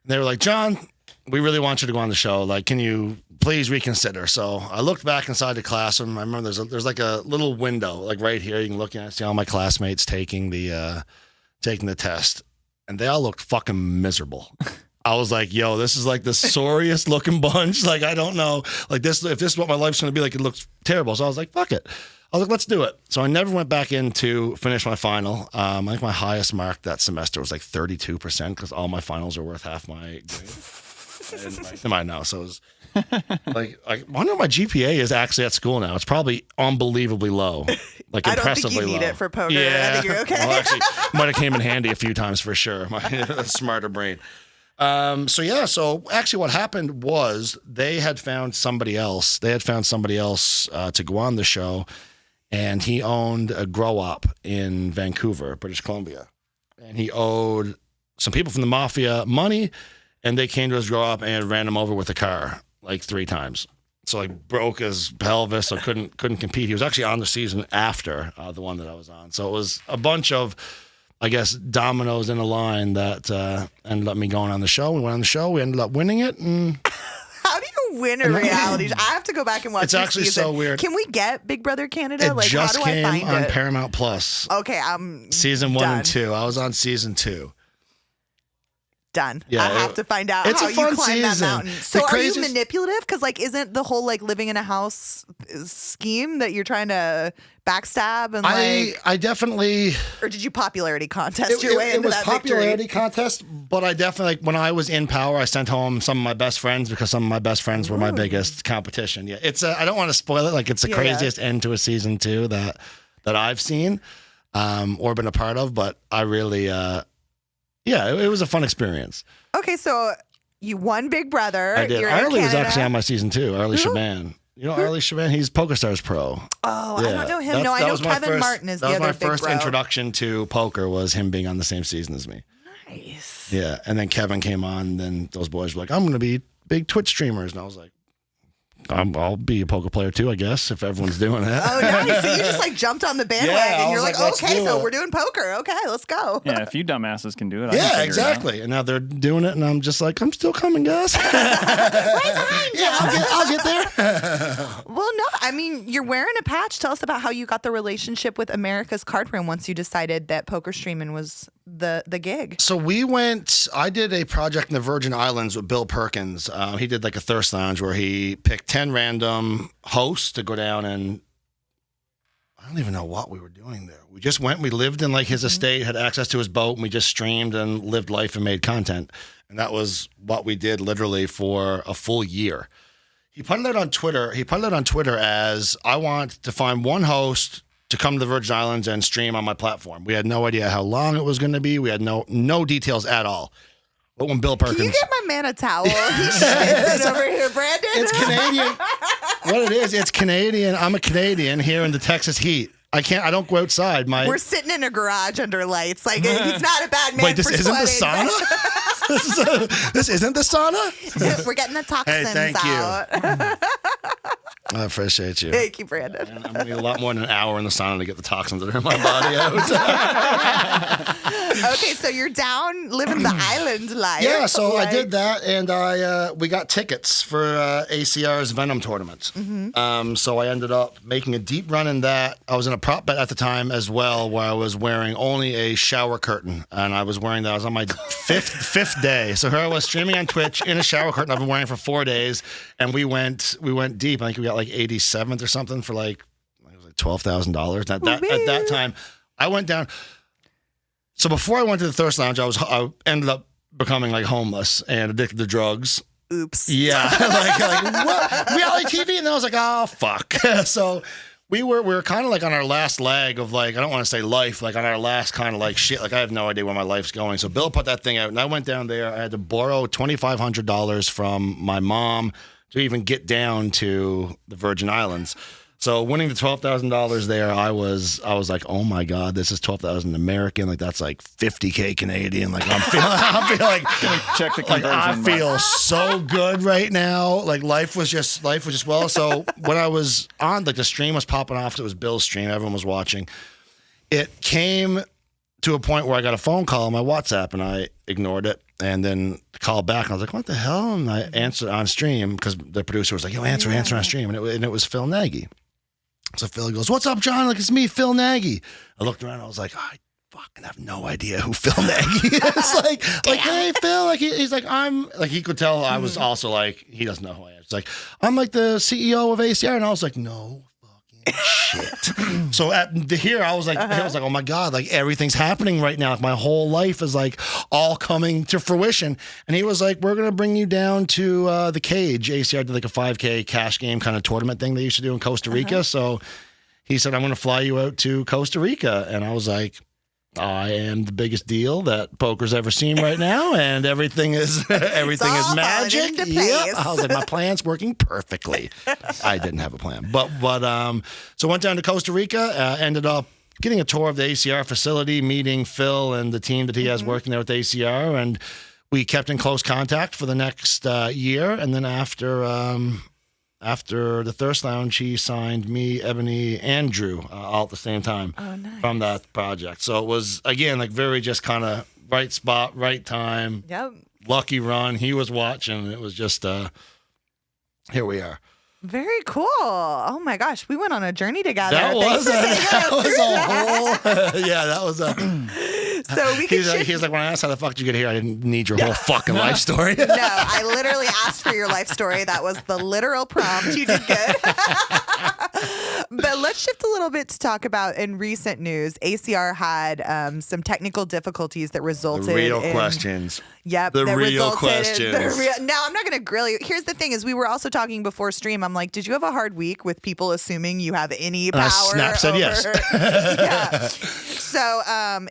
And they were like, John, we really want you to go on the show. Like, can you please reconsider? So I looked back inside the classroom. I remember there's like a little window, like right here. You can look at it, see all my classmates taking the test. And they all looked fucking miserable. I was like, yo, this is like the sorriest looking bunch. Like, I don't know. Like, this, if this is what my life's going to be like, it looks terrible. So I was like, fuck it. I was like, let's do it. So I never went back in to finish my final. I think my highest mark that semester was like 32% because all my finals are worth half my grade. I didn't write them out now. So it was like, I wonder what my GPA is actually at school now. It's probably unbelievably low. Like, I don't impressively think you need low. it for poker. Yeah. I think you're okay. Well, actually, might have came in handy a few times for sure. My smarter brain. So actually what happened was they had found somebody else. They had found somebody else to go on the show, and he owned a grow-op in Vancouver, British Columbia. And he owed some people from the mafia money, and they came to his grow-op and ran him over with a car like 3 times. So like broke his pelvis, so couldn't compete. He was actually on the season after the one that I was on. So it was a bunch of, I guess, dominoes in a line that ended up me going on the show. We went on the show. We ended up winning it. And how do you win a reality show? I have to go back and watch it's this actually season. so weird. Can we get Big Brother Canada? It Like, just how do came I find on it? Paramount Plus. Okay, I'm Season 1 done. and 2. I was on season 2. Done. Yeah, I have to find out it's how a you fun climb that season. mountain. The So are you craziest- manipulative? Because like, isn't the whole like living in a house scheme that you're trying to backstab and like, I definitely. or did you popularity contest your way It into was that popularity victory? contest, but I definitely, like, when I was in power, I sent home some of my best friends because some of my best friends were my biggest competition. Yeah, it's I don't want to spoil it. Like, it's the craziest end to a season 2 that I've seen or been a part of, but I really, it was a fun experience. Okay, so you won Big Brother. I did. You're in Arlie was Canada. actually on my season 2. Arlie Shaban. You know Arlie Shaban? He's PokerStars Pro. Oh, I don't know him. No, I That know was my Kevin Martin is the That other was my big first bro. introduction to poker, was him being on the same season as me. Nice. Yeah, and then Kevin came on. Then those boys were like, "I'm going to be big Twitch streamers," and I was like, "I'll be a poker player too, I guess, if everyone's doing that." Oh, nice. So you just like jumped on the bandwagon. Yeah, I You're was like, like, let's okay, do so it. we're doing poker. Okay, let's go. Yeah, if you dumbasses can do it, I can Yeah, figure exactly. And now they're doing it, and I'm just like, I'm still coming, guys. Right behind you. Yeah, I'll get there. Well, no, I mean, you're wearing a patch. Tell us about how you got the relationship with America's Card Room once you decided that poker streaming was the gig. So I did a project in the Virgin Islands with Bill Perkins. He did like a thirst lounge where he picked 10 random hosts to go down, and I don't even know what we were doing there. We just went, we lived in like his estate, had access to his boat, and we just streamed and lived life and made content. And that was what we did literally for a full year. He put it out on Twitter. As, I want to find one host to come to the Virgin Islands and stream on my platform. We had no idea how long it was going to be. We had no details at all. But when Bill Perkins... Can you get my man a towel? He's shitting over here, Brandon. It's Canadian. What it is, it's Canadian. I'm a Canadian here in the Texas heat. I don't go outside. We're sitting in a garage under lights. Like, he's not a bad man. Wait, this for isn't the sweating. sauna? This isn't the sauna? We're getting the toxins Hey, thank out. you. I appreciate you. Thank you, Brandon. I'm going to need a lot more than an hour in the sauna to get the toxins that are in my body out. Okay, so you're down living the island life. Yeah, so Like, I did that, and we got tickets for ACR's Venom tournament. So I ended up making a deep run in that. I was in a prop bet at the time as well, where I was wearing only a shower curtain, and I was wearing that. I was on my fifth day. So here I was streaming on Twitch in a shower curtain I've been wearing for 4 days, and we went deep. I think we got like 87th or something for like $12,000. At that time, I went down. So before I went to the Thirst Lounge, I ended up becoming like homeless and addicted to drugs. Oops. Yeah, like what? Reality TV, and then I was like, oh fuck. So we were kind of like on our last leg of like, I don't want to say life, like on our last kind of like shit. Like I have no idea where my life's going. So Bill put that thing out, and I went down there. I had to borrow $2,500 from my mom to even get down to the Virgin Islands. So winning the $12,000 there, I was like, oh my God, this is $12,000 American. Like that's like $50K Canadian. Like I feel like Check the like conversion. I feel so good right now. Like life was just well. So when I was on, like the stream was popping off. It was Bill's stream. Everyone was watching. It came to a point where I got a phone call on my WhatsApp, and I ignored it. And then called back, and I was like, what the hell? And I answered on stream because the producer was like, yo, answer on stream. And it was Phil Nagy. So Phil goes, what's up, John? Like, it's me, Phil Nagy. I looked around, I was like, I fucking have no idea who Phil Nagy is. like, hey, Phil. Like, he's like, he could tell I was also like, he doesn't know who I am. It's like, I'm like the CEO of ACR. And I was like, no fucking shit. So here, I was like, oh my God, like everything's happening right now. Like my whole life is like all coming to fruition. And he was like, we're going to bring you down to the Cage. ACR did like a 5K cash game kind of tournament thing they used to do in Costa Rica. So he said, I'm going to fly you out to Costa Rica. And I was like, I am the biggest deal that poker's ever seen right now, and everything is magic. Yep. I was like, my plan's working perfectly. I didn't have a plan, but so went down to Costa Rica. Ended up getting a tour of the ACR facility, meeting Phil and the team that he has working there with ACR, and we kept in close contact for the next year. And then after the Thirst Lounge, he signed me, Ebony, and Drew all at the same time from that project. So it was, again, like very just kind of right spot, right time. Yep. Lucky run. He was watching. It was just, here we are. Very cool. Oh my gosh, we went on a journey together. That was a So we could he's like, when I asked how the fuck did you get here, I didn't need your whole fucking life story. No, I literally asked for your life story. That was the literal prompt. You did good. But let's shift a little bit to talk about, in recent news, ACR had some technical difficulties that resulted The real in questions. Yep. The that real resulted in questions. Now, I'm not going to grill you. Here's the thing is we were also talking before stream. I'm like, did you have a hard week with people assuming you have any power? Snap said yes. Yeah. So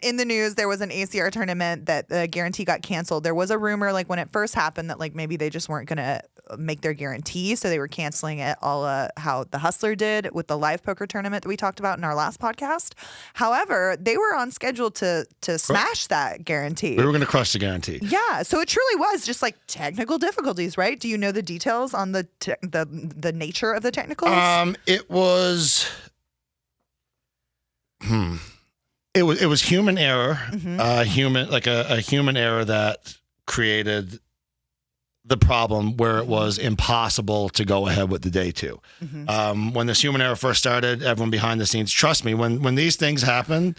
in the news, there was an ACR tournament that the guarantee got canceled. There was a rumor, like when it first happened, that like maybe they just weren't going to make their guarantee, so they were canceling it all how the Hustler did with the live poker tournament that we talked about in our last podcast. However, they were on schedule to smash that guarantee. We were going to crush the guarantee. Yeah, so it truly was just like technical difficulties, right? Do you know the details on the nature of the technicals? It was it was human error, a human error that created the problem where it was impossible to go ahead with the day two. When this human error first started, everyone behind the scenes, trust me, when these things happen,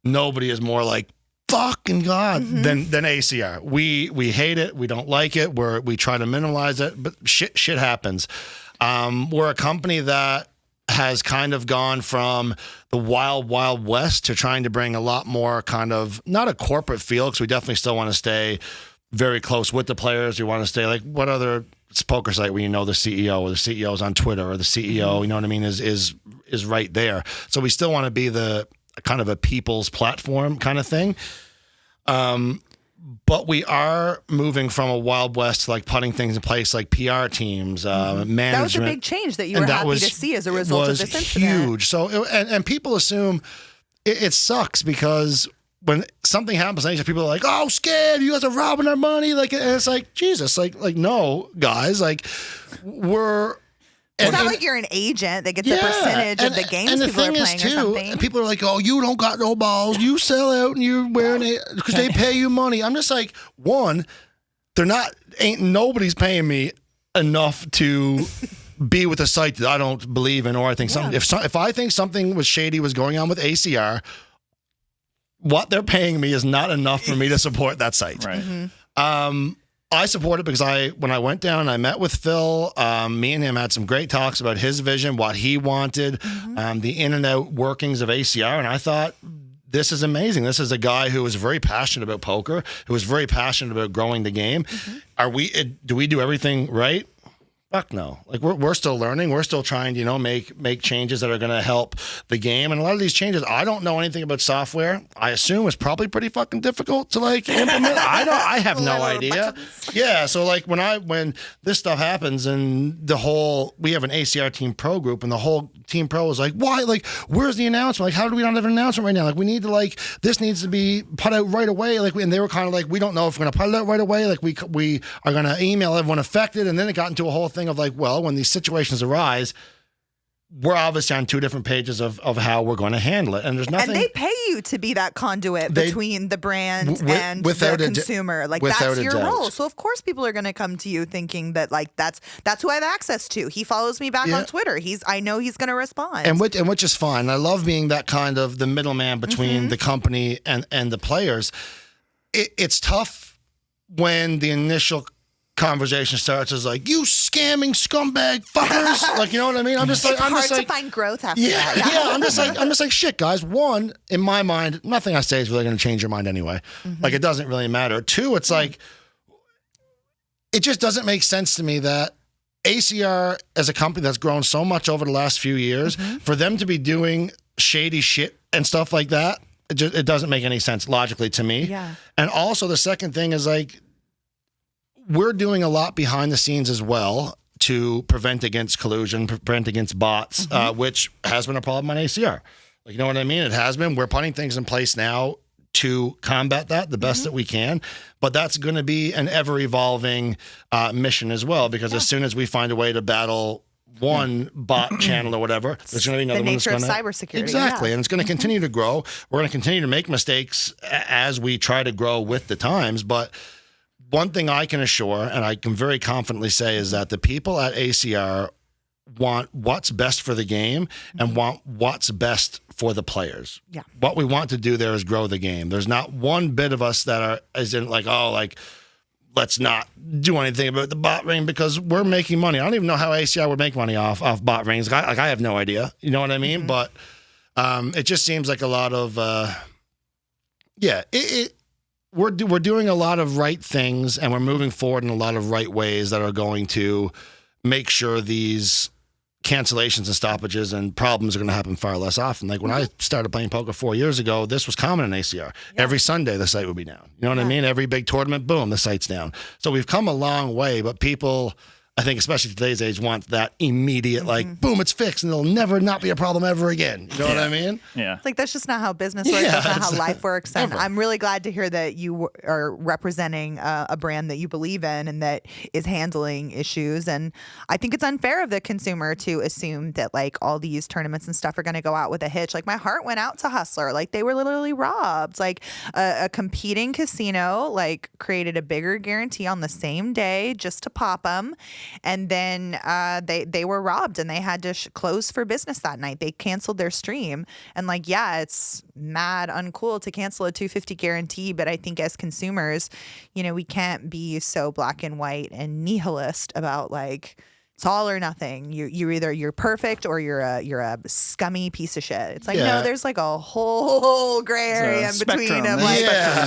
nobody is more like, fucking God, than ACR. We hate it. We don't like it. We try to minimize it, but shit happens. We're a company that has kind of gone from the wild, wild west to trying to bring a lot more kind of, not a corporate feel, because we definitely still want to stay very close with the players. We want to stay like, what other poker site where you know the CEO, or the CEO's on Twitter, or the CEO, you know what I mean, is right there. So we still want to be the kind of a people's platform kind of thing. But we are moving from a Wild West to like putting things in place like PR teams, management. That was a big change that you were happy to see as a result of this incident. Huge. So, and people assume it sucks because when something happens, people are like, "Oh, scared! You guys are robbing our money!" Like, and it's like, Jesus, like no, guys, like we're. It's not like you're an agent that gets a percentage of the games and the people are thing playing is, too, or something. people are like, "Oh, you don't got no balls. You sell out and you're wearing it because they pay you money." I'm just like, one, nobody's paying me enough to be with a site that I don't believe in, or I think something. If I think something was shady was going on with ACR, what they're paying me is not enough for me to support that site. Right. I support it because when I went down, I met with Phil. Me and him had some great talks about his vision, what he wanted, the in and out workings of ACR, and I thought, this is amazing. This is a guy who was very passionate about poker, who was very passionate about growing the game. Do we do everything right? Fuck no. Like we're still learning. We're still trying to, make changes that are going to help the game. And a lot of these changes, I don't know anything about software. I assume it's probably pretty fucking difficult to implement. I have no idea. Yeah. So when this stuff happens and we have an ACR Team Pro group and the whole Team Pro is like, why? Like, where's the announcement? Like, how do we not have an announcement right now? Like, we need to this needs to be put out right away. And they were kind of like, we don't know if we're going to put it out right away. Like we are going to email everyone affected. And then it got into a whole thing of when these situations arise, we're obviously on two different pages of how we're going to handle it. And there's nothing. And they pay you to be that conduit between the brand and the consumer. That's your role. So of course people are going to come to you thinking that that's who I have access to. He follows me back on Twitter. I know he's going to respond. And which is fine. I love being that kind of the middleman between the company and the players. It's tough when the initial conversation starts as like, you scamming scumbag fuckers. You know what I mean? It's hard to find growth after that. Yeah. I'm just like, shit, guys. One, in my mind, nothing I say is really going to change your mind anyway. It doesn't really matter. Two, it's like, it just doesn't make sense to me that ACR, as a company that's grown so much over the last few years, for them to be doing shady shit and stuff like that, it doesn't make any sense logically to me. Yeah. And also the second thing is we're doing a lot behind the scenes as well to prevent against collusion, prevent against bots, which has been a problem on ACR. You know what I mean? It has been. We're putting things in place now to combat that the best that we can. But that's going to be an ever-evolving mission as well, because as soon as we find a way to battle one bot channel or whatever, there's going to be another one that's going to... The nature of cybersecurity. Exactly. And it's going to continue to grow. We're going to continue to make mistakes as we try to grow with the times. But one thing I can assure, and I can very confidently say, is that the people at ACR want what's best for the game and want what's best for the players. Yeah. What we want to do there is grow the game. There's not one bit of us that let's not do anything about the bot ring because we're making money. I don't even know how ACR would make money off bot rings. I have no idea. You know what I mean? But it just seems like a lot of we're doing a lot of right things, and we're moving forward in a lot of right ways that are going to make sure these cancellations and stoppages and problems are going to happen far less often. Like when I started playing poker 4 years ago, this was common in ACR. Yeah. Every Sunday, the site would be down. You know what I mean? Every big tournament, boom, the site's down. So we've come a long way, but people, I think, especially today's age, want that immediate, boom, it's fixed, and it'll never not be a problem ever again. You know what I mean? Yeah. It's like, that's just not how business works. That's not how life works. And I'm really glad to hear that you are representing a brand that you believe in and that is handling issues. And I think it's unfair of the consumer to assume that all these tournaments and stuff are going to go out with a hitch. My heart went out to Hustler. They were literally robbed. A competing casino created a bigger guarantee on the same day just to pop them. And then they were robbed and they had to close for business that night. They canceled their stream. And it's mad uncool to cancel a $250 guarantee. But I think as consumers, we can't be so black and white and nihilist about it's all or nothing. You're perfect or you're a scummy piece of shit. It's no, there's a whole gray area in between of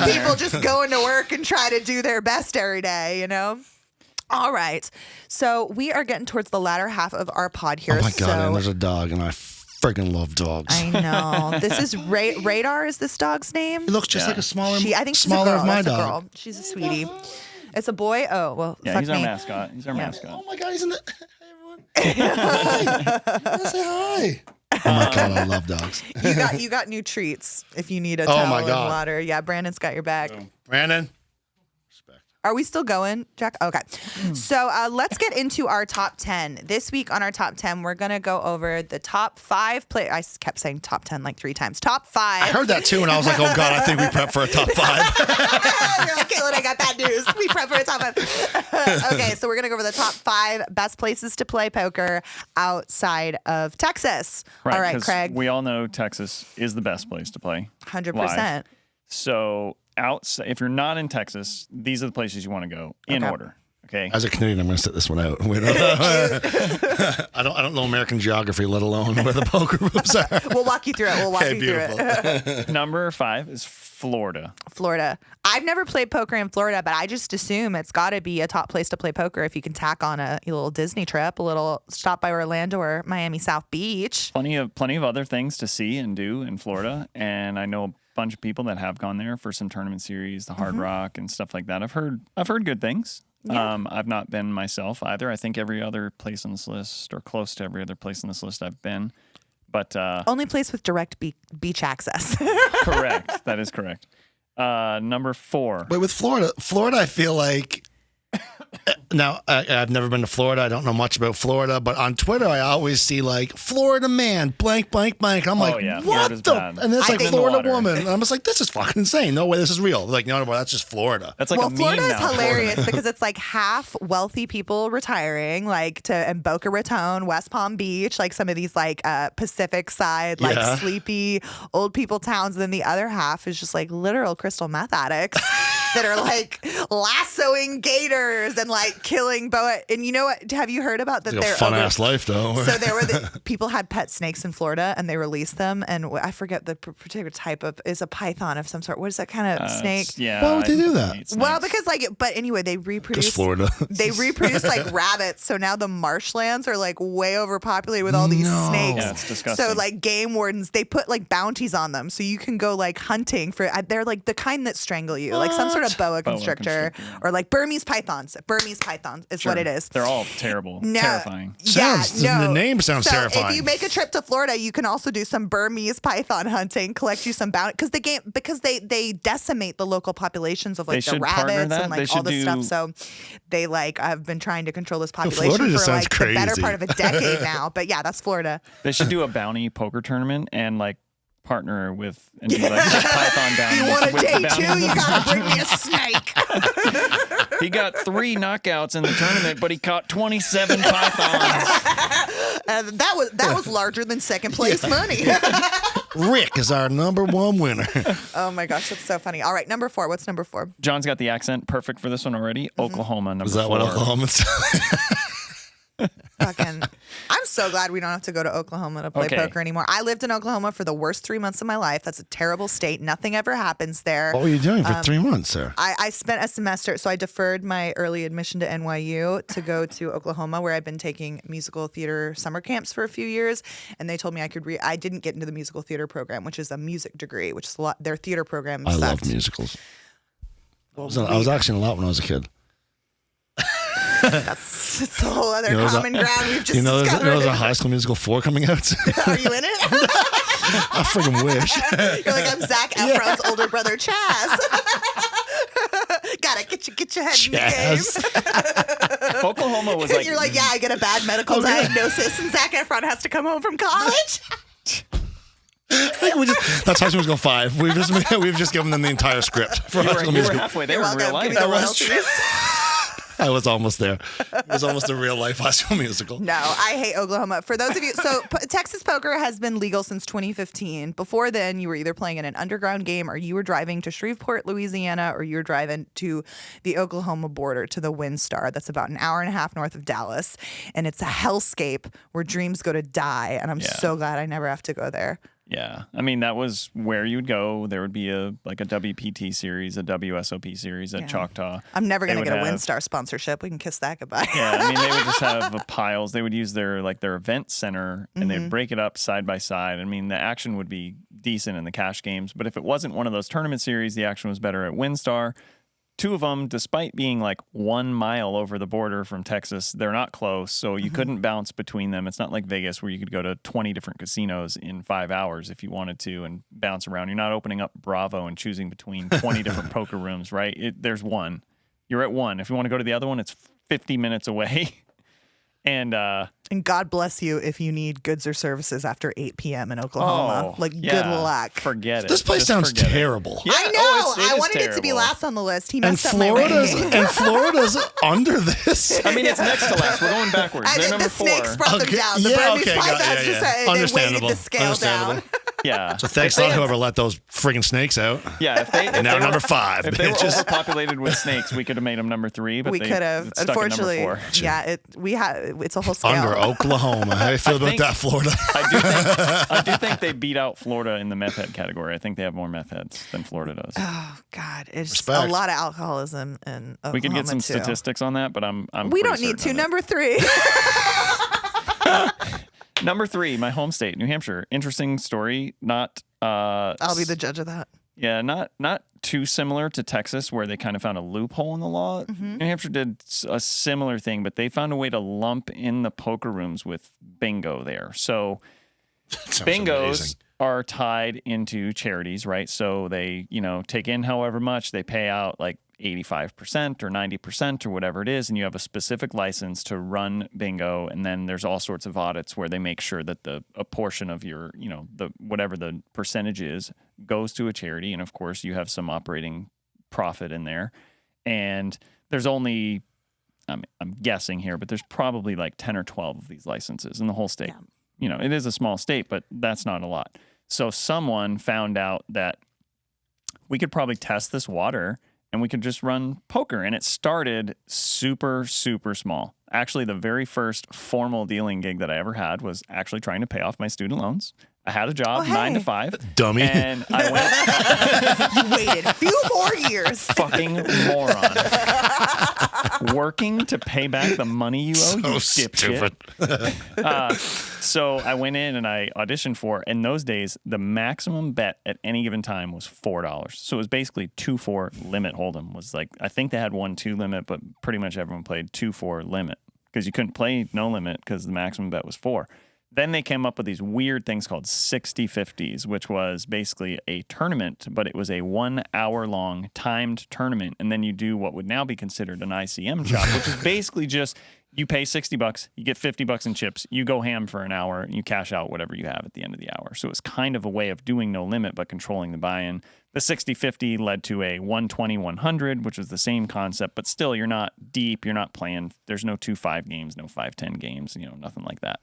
people just going to work and try to do their best every day, All right. So we are getting towards the latter half of our pod here. Oh my God, and there's a dog, and I Friggin' love dogs. I know. This is Radar. Is this dog's name? He looks just like a smaller. I think she's smaller a girl. of my That's dog. a girl. She's a sweetie. It's a boy. Oh well. Yeah, fuck he's our me. mascot. He's our mascot. Oh my God, he's in the. Hey everyone. Hi. Say hi. Oh my God, I love dogs. You got new treats if you need a Oh towel my and God. water. Yeah, Brandon's got your back. Brandon. Are we still going, Jack? Okay. So let's get into our top 10. This week on our top 10, we're going to go over the top 5 I kept saying top 10 like 3 times. Top 5. I heard that too, and I was like, oh God, I think we prepped for a top 5. You're like, Caitlin, I got bad news. We prep for a top 5. Okay, so we're going to go over the top 5 best places to play poker outside of Texas. Right, All right, 'cause Craig. we all know Texas is the best place to play. 100%. live. So if you're not in Texas, these are the places you want to go in order. Okay. As a Canadian, I'm going to sit this one out. I don't know American geography, let alone where the poker rooms are. We'll walk you through it. Okay, beautiful. Number 5 is Florida. Florida. I've never played poker in Florida, but I just assume it's got to be a top place to play poker if you can tack on a little Disney trip, a little stop by Orlando or Miami South Beach. Plenty of other things to see and do in Florida, and I know a bunch of people that have gone there for some tournament series, the Hard Rock and stuff like that. I've heard good things. Yeah. I've not been myself either. I think every other place on this list, or close to every other place on this list, I've been. But Only place with direct beach access. correct. That is correct. Number 4. But with Florida, I feel like now I've never been to Florida. I don't know much about Florida, but on Twitter I always see like Florida man blank blank blank. I'm like, yeah, what Florida's the? bad. And it's like In the Florida water. woman. And I'm just like, this is fucking insane. No way, this is real. Like, no, that's just Florida. That's like well, a meme Florida is now, hilarious Florida. because it's like half wealthy people retiring, like in Boca Raton, West Palm Beach, like some of these like Pacific side, like Yeah. sleepy old people towns. And then the other half is just like literal crystal meth addicts that are like lassoing gators and like killing boa. And you know what? Have you heard about that? It's like a fun ass life though. So there were people had pet snakes in Florida and they released them. And I forget the particular type of, is a python of some sort. What is that kind of snake? Yeah. Why would they do that? I hate Well, snakes. because but anyway, they reproduce. Just Florida. They reproduce like rabbits, so now the marshlands are like way overpopulated with all these snakes. Yeah, it's disgusting. So like game wardens, they put like bounties on them, so you can go like hunting for. They're like the kind that strangle you, like some sort of boa constrictor, or like Burmese pythons. Burmese pythons is what it is. They're all terrible, terrifying. The name sounds so terrifying. If you make a trip to Florida, you can also do some Burmese python hunting, collect you some bounty because they decimate the local populations of like the rabbits and like all this stuff. So they like have been trying to control this population Florida just for sounds like the better crazy. part of a decade now. But yeah, that's Florida. They should do a bounty poker tournament and like partner with and do like python bounty. You want a with the day bounty. two? You gotta bring me a snake. He got 3 knockouts in the tournament, but he caught 27 pythons. That was larger than second place money. Rick is our number 1 winner. Oh my gosh, that's so funny. All right, number 4. What's number 4? John's got the accent perfect for this one already. Oklahoma, number 4. Is that what Oklahoma's? Fucking, I'm so glad we don't have to go to Oklahoma to play poker anymore. I lived in Oklahoma for the worst 3 months of my life. That's a terrible state. Nothing ever happens there. What were you doing for 3 months, sir? I spent a semester, so I deferred my early admission to NYU to go to Oklahoma, where I've been taking musical theater summer camps for a few years. And they told me I could I didn't get into the musical theater program, which is a music degree, which is a lot. Their theater program I sucked. love musicals. I was actually in a lot when I was a kid. It's a whole other common ground we've just there's discovered. a High School Musical 4 coming out. Are you in it? I freaking wish. You're like, I'm Zac Efron's older brother, Chaz. Gotta get your head in the game. Oklahoma was like. You're like, yeah, I get a bad medical diagnosis, and Zac Efron has to come home from college. I think that's High School Musical 5. We've just given them the entire script for High School You were Musical. halfway there You're in real welcome. Give life. me the royalties. I was almost there. It was almost a real life High School Musical. No, I hate Oklahoma. For those of you, so Texas poker has been legal since 2015. Before then, you were either playing in an underground game, or you were driving to Shreveport, Louisiana, or you were driving to the Oklahoma border to the WinStar. That's about an hour and a half north of Dallas, and it's a hellscape where dreams go to die. And I'm so glad I never have to go there. Yeah. I mean, that was where you'd go. There would be a WPT series, a WSOP series at Choctaw. I'm never going to get a have- WinStar sponsorship. We can kiss that goodbye. Yeah, I mean, they would just have piles. They would use their event center, and they'd break it up side by side. I mean, the action would be decent in the cash games, but if it wasn't one of those tournament series, the action was better at WinStar. Two of them, despite being like 1 mile over the border from Texas, they're not close, so you couldn't bounce between them. It's not like Vegas where you could go to 20 different casinos in 5 hours if you wanted to and bounce around. You're not opening up Bravo and choosing between 20 different poker rooms, right? There's one. You're at one. If you want to go to the other one, it's 50 minutes away. And God bless you if you need goods or services after 8 p.m. in Oklahoma. Good luck. Forget it. This place Just sounds forget it. terrible. Yeah, I know. I is wanted it to be terrible. last on the list. He And messed up my ranking. Florida's under this. I mean, it's next to last. We're going backwards. I They're think number the 4. snakes brought them Okay, down. The yeah, Burmese okay, got- pythons yeah, just yeah. they weighted Understandable. the scale down. Understandable. Yeah. So thanks to whoever let those friggin' snakes out. Yeah. If they, And now they were- number 5. If they were bitches. overpopulated with snakes, we could have made them number 3. But We they could have. stuck at number Unfortunately, 4. it's a whole scale. Under Oklahoma. How do you feel about think- that, Florida? I do think they beat out Florida in the meth head category. I think they have more meth heads than Florida does. Oh God, it's Respect. a lot of alcoholism in Oklahoma We could get some too. statistics on that, but I'm We pretty don't need to. certain of it. Number 3. Number 3, my home state, New Hampshire. Interesting story. Not I'll be the judge of that. Yeah, not too similar to Texas, where they kind of found a loophole in the law. New Hampshire did a similar thing, but they found a way to lump in the poker rooms with bingo there. So Sounds bingos amazing. are tied into charities, right? So they, take in however much, they pay out like 85% or 90% or whatever it is, and you have a specific license to run bingo, and then there's all sorts of audits where they make sure that a portion of your, the whatever the percentage is goes to a charity, and of course you have some operating profit in there. And there's only I'm guessing here, but there's probably like 10 or 12 of these licenses in the whole state. Yeah. It is a small state, but that's not a lot. So someone found out that we could probably test this water and we could just run poker. And it started super, super small. Actually, the very first formal dealing gig that I ever had was actually trying to pay off my student loans. I had a job, 9 to 5. Dummy. And I went, You waited a few more years. fucking moron. Working to pay back the money you owe, you dipshit. stupid. So I went in and I auditioned for, in those days, the maximum bet at any given time was $4. So it was basically 2-4 limit hold'em. Was like, I think they had 1-2 limit, but pretty much everyone played 2-4 limit because you couldn't play no limit because the maximum bet was 4. Then they came up with these weird things called 60/50s, which was basically a tournament, but it was a 1 hour long timed tournament. And then you do what would now be considered an ICM chop, which is basically just you pay $60, you get $50 in chips, you go ham for an hour, and you cash out whatever you have at the end of the hour. So it's kind of a way of doing no limit, but controlling the buy-in. The 60/50 led to a 120-100, which was the same concept, but still you're not deep, you're not playing. There's no 2-5 games, no 5-10 games, nothing like that.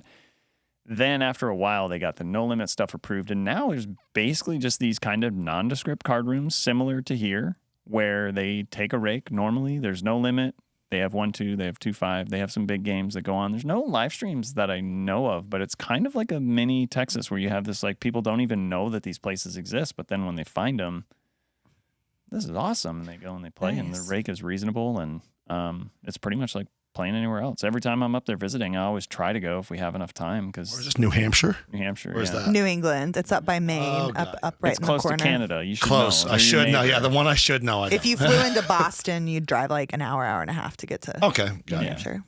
Then after a while, they got the no limit stuff approved. And now there's basically just these kind of nondescript card rooms similar to here where they take a rake. Normally there's no limit. They have 1-2, they have 2-5. They have some big games that go on. There's no live streams that I know of, but it's kind of like a mini Texas where you have this, like, people don't even know that these places exist. But then when they find them, this is awesome. And they go and they play, and the rake is reasonable. And it's pretty much like playing anywhere else. Every time I'm up there visiting, I always try to go if we have enough time. Because Where's this, New Hampshire? New Hampshire. Where's yeah. that? New England. It's up by Maine, Oh, up right It's in close the corner. to Canada. You should Close. know. I They're your should know. Yeah, neighbor. the one I should know. If you flew into Boston, you'd drive like an hour and a half to get to Okay. New Got it. Hampshire.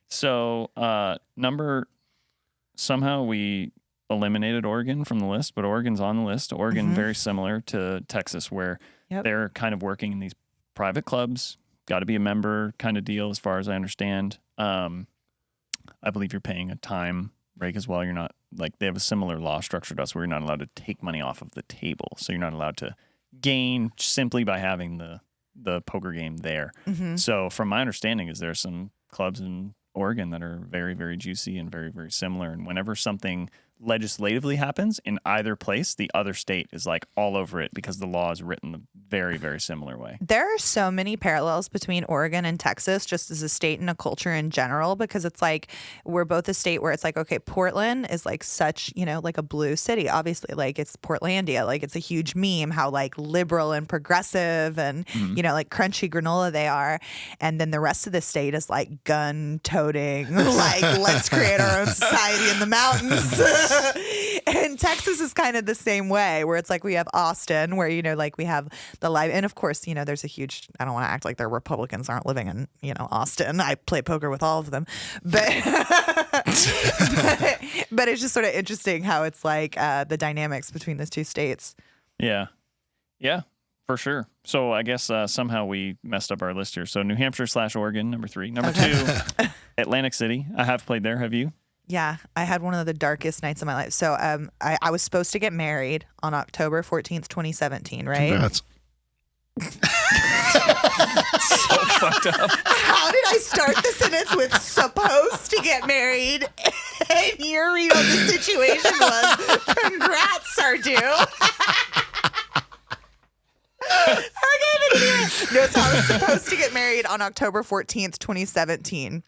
So somehow we eliminated Oregon from the list, but Oregon's on the list. Oregon, very similar to Texas, where they're kind of working in these private clubs, got to be a member kind of deal as far as I understand. I believe you're paying a time rake as well. You're not, like, they have a similar law structure to us where you're not allowed to take money off of the table. So you're not allowed to gain simply by having the poker game there. So from my understanding is there's some clubs in Oregon that are very, very juicy and very, very similar. And whenever something legislatively happens in either place, the other state is like all over it because the law is written a very, very similar way. There are so many parallels between Oregon and Texas, just as a state and a culture in general, because it's like we're both a state where it's like, okay, Portland is like such, like a blue city, obviously, like it's Portlandia, like it's a huge meme how like liberal and progressive and, like crunchy granola they are. And then the rest of the state is like gun toting, like let's create our own society in the mountains. And Texas is kind of the same way, where it's like we have Austin, where, like we have the live. And of course, there's a huge, I don't want to act like the Republicans aren't living in, Austin. I play poker with all of them. But but it's just sort of interesting how it's like the dynamics between those two states. Yeah. Yeah, for sure. So I guess somehow we messed up our list here. So New Hampshire / Oregon, number 3. Number 2, Atlantic City. I have played there. Have you? Yeah, I had one of the darkest nights of my life. So I was supposed to get married on October 14th, 2017, right? Congrats. So fucked up. How did I start the sentence with supposed to get married? And your read on the situation was congrats are due. No, so I was supposed to get married on October 14th, 2017.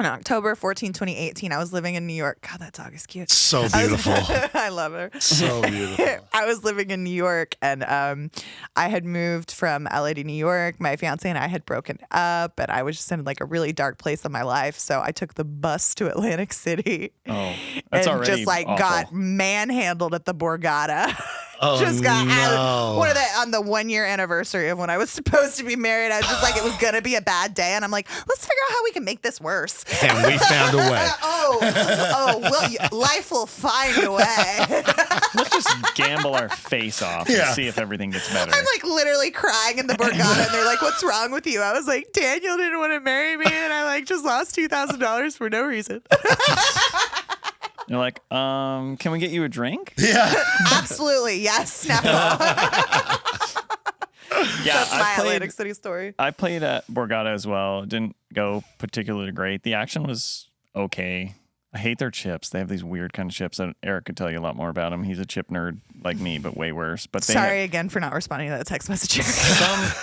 On October 14, 2018, I was living in New York. God, that dog is cute. So beautiful. I love her. So beautiful. I was living in New York, and I had moved from LA to New York. My fiance and I had broken up, and I was just in like a really dark place in my life. So I took the bus to Atlantic City. Oh, that's and already just like awful. got manhandled at the Borgata. Oh, Just got no. on the 1-year anniversary of when I was supposed to be married. I was just like, it was gonna be a bad day, and I'm like, let's figure out how we can make this worse. And we found a way. Life will find a way. Let's just gamble our face off and see if everything gets better. I'm like literally crying in the Borgata, and they're like, "What's wrong with you?" I was like, "Daniel didn't want to marry me, and I like just lost $2,000 for no reason." They're like, can we get you a drink? Yeah. Absolutely, yes. Now. Yeah, That's my Atlantic City story. I played at Borgata as well. It didn't go particularly great. The action was okay. I hate their chips. They have these weird kind of chips that Eric could tell you a lot more about them. He's a chip nerd like me, but way worse. But they Sorry again for not responding to that text message.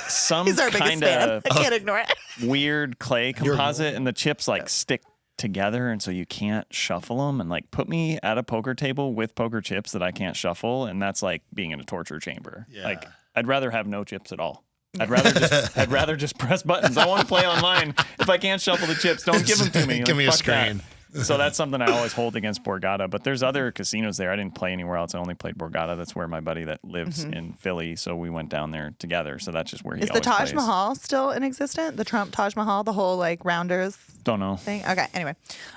some He's our biggest kind fan. of I can't ignore it. weird clay composite, and the chips like stick together, and so you can't shuffle them. And like, put me at a poker table with poker chips that I can't shuffle, and that's like being in a torture chamber. Yeah. Like, I'd rather have no chips at all. I'd rather just press buttons. I want to play online. If I can't shuffle the chips, don't give them to me. Give me a fuck screen. that. So that's something I always hold against Borgata. But there's other casinos there. I didn't play anywhere else. I only played Borgata. That's where my buddy that lives in Philly. So we went down there together. So that's just where he Is the always Taj plays. Mahal still in existence? The Trump Taj Mahal, the whole like rounders Don't know. thing? Okay, anyway.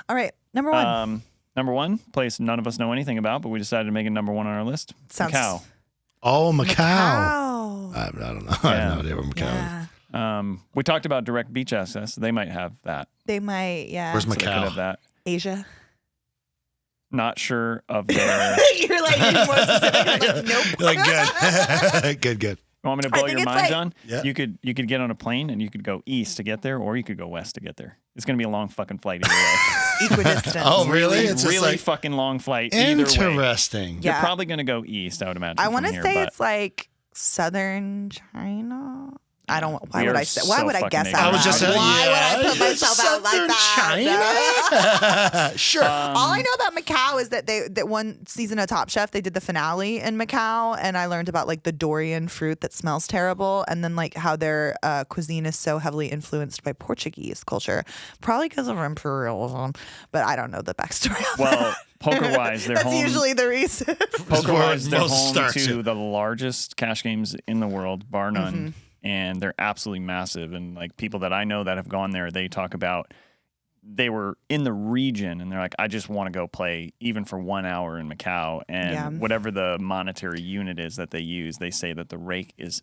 All right, number one. Number 1, place none of us know anything about, but we decided to make it number 1 on our list. Sounds- Macau. Oh, Macau. Macau. I don't know. I have no idea where Macau is. Yeah. We talked about direct beach access. They might have that. They might, yeah. Where's So they could Macau? have that. Asia? Not sure of their. You're like, you're more specific. I'm like, nope. Like, good. Good. You want me to I blow think your it's mind, like- John? Yeah. You could get on a plane and you could go east to get there, or you could go west to get there. It's gonna be a long fucking flight either way. Equidistant. Oh, really? It's just really like fucking long flight either way. interesting. Yeah. You're probably gonna go east, I would imagine. I want to from say here, it's like southern China. I don't. Why We would are I say? Why so would I fucking guess ignorant. out I was just loud? saying, Why would I put myself out like Southern that? China? Sure. All I know about Macau is that that one season of Top Chef, they did the finale in Macau, and I learned about like the durian fruit that smells terrible, and then like how their cuisine is so heavily influenced by Portuguese culture, probably because of imperialism. But I don't know the backstory. On Well, that. poker-wise, they're That's home. usually the reason. Poker-wise, they're Most home starts to it. the largest cash games in the world, bar none. Mm-hmm. And they're absolutely massive. And like people that I know that have gone there, they talk about they were in the region and they're like, I just want to go play even for 1 hour in Macau. And Yeah. whatever the monetary unit is that they use, they say that the rake is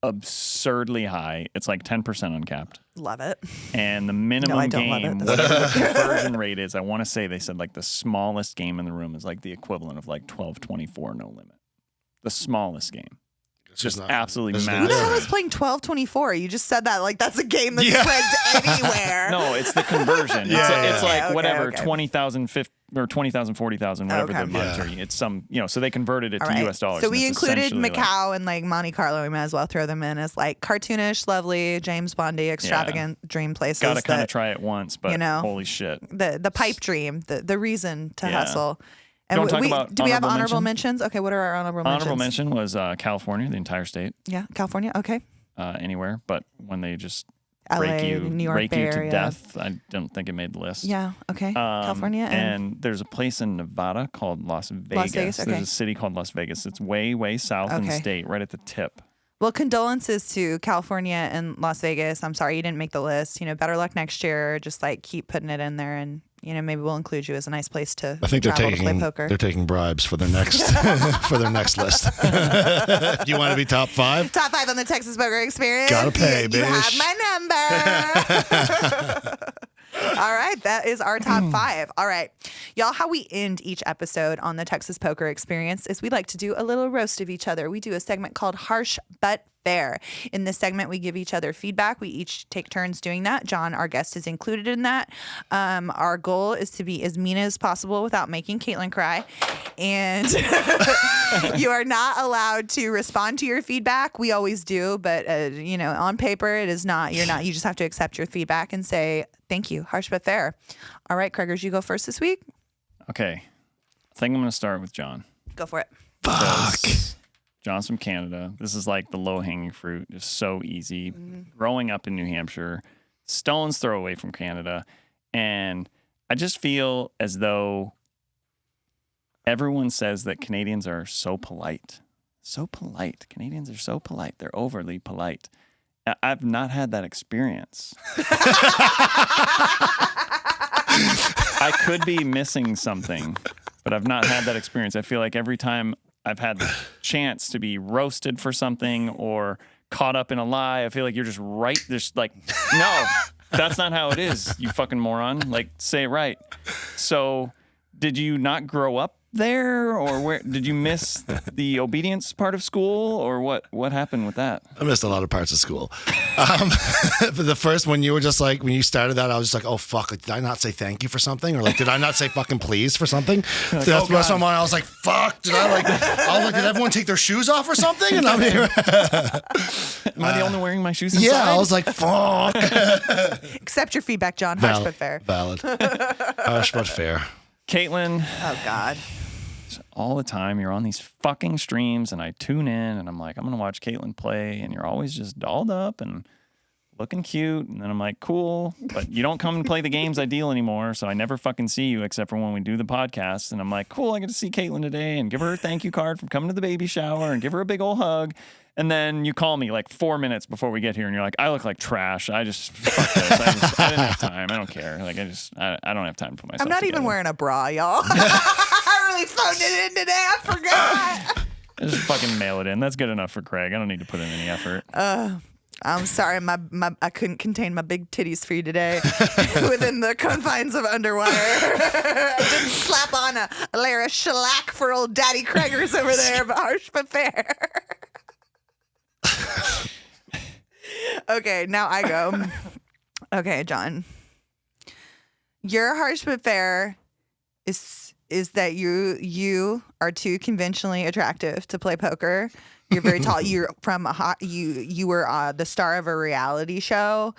absurdly high. It's like 10% uncapped. Love it. And the minimum I don't love it. game, whatever the conversion rate is, I want to say they said like the smallest game in the room is like the equivalent of like 12-24 no limit. The smallest game. Just absolutely Who massive. Who the hell is playing 12-24? You just said that like that's a game that spreads anywhere. No, it's the conversion. It's like Okay, whatever, okay. 20,000, 40,000, whatever the monetary. It's some, so they converted it to US dollars. So we and it's included essentially Macau and like Monte Carlo. We might as well throw them in as like cartoonish, lovely, James Bondy, extravagant dream places. Gotta kind of try it once, but holy shit. The pipe dream, the reason to hustle. And Don't talk about do we have honorable honorable mentions? Okay, what are our honorable mentions? Honorable mention was California, the entire state. Yeah, California. Okay. Anywhere, but when they just LA, rake you New York, rake Bay you to Area. death, I don't think it made the list. Yeah. Okay. California and there's a place in Nevada called Las Vegas. Okay. There's a city called Las Vegas. It's way, way south in the state, right at the tip. Well, condolences to California and Las Vegas. I'm sorry you didn't make the list. Better luck next year. Just like keep putting it in there, and maybe we'll include you as a nice place to. I think travel to play poker. they're taking bribes for their next for their next list. If you want to be top 5, Top 5 on the Texas Poker Experience. Gotta pay, You bitch. have my number. All right, that is our top 5. All right, y'all, how we end each episode on the Texas Poker Experience is we like to do a little roast of each other. We do a segment called Harsh But Fair. In this segment, we give each other feedback. We each take turns doing that. John, our guest, is included in that. Our goal is to be as mean as possible without making Caitlin cry. And you are not allowed to respond to your feedback. We always do, but on paper, it is not. You're not. You just have to accept your feedback and say, thank you. Harsh but fair. All right, Craigers, you go first this week. Okay. I think I'm going to start with John. Go for it. fuck. John's from Canada. This is like the low-hanging fruit. Just so easy. Growing up in New Hampshire, stone's throw away from Canada. And I just feel as though everyone says that Canadians are so polite. So polite. Canadians are so polite. They're overly polite. I've not had that experience. I could be missing something, but I've not had that experience. I feel like every time I've had the chance to be roasted for something or caught up in a lie, I feel like you're just right. There's like, no, that's not how it is, you fucking moron. Like, say it right. So did you not grow up there, or where did you miss the obedience part of school, or what happened with that? I missed a lot of parts of school. But the first, when you were just like, when you started that, I was just like, oh fuck, like, did I not say thank you for something, or like, did I not say fucking please for something? Like, So that's someone I was like, fuck, did I was like, did everyone take their shoes off or something? And I'm here. Am I the only wearing my shoes inside? Yeah, I was like, fuck. Accept your feedback, John. Harsh but fair. Valid. Harsh but fair. Caitlin, Oh God. all the time you're on these fucking streams and I tune in and I'm like, I'm gonna watch Caitlin play, and you're always just dolled up and looking cute, and then I'm like, cool, but you don't come and play the games I deal anymore, so I never fucking see you except for when we do the podcast. And I'm like, cool, I get to see Caitlin today and give her a thank you card from coming to the baby shower and give her a big old hug. And then you call me like 4 minutes before we get here and you're like, I look like trash. I just fuck this. I didn't have time. I don't care. Like I don't have time to put myself I'm not together. even wearing a bra, y'all. I really phoned it in today. I forgot. I just fucking mail it in. That's good enough for Craig. I don't need to put in any effort. I'm sorry, I couldn't contain my big titties for you today within the confines of underwire. I didn't slap on a layer of shellac for old Daddy Craigers over there, but harsh but fair. Okay, now I go. Okay, John. Your harsh but fair is that you are too conventionally attractive to play poker. You're very tall. You're from you were the star of a reality show,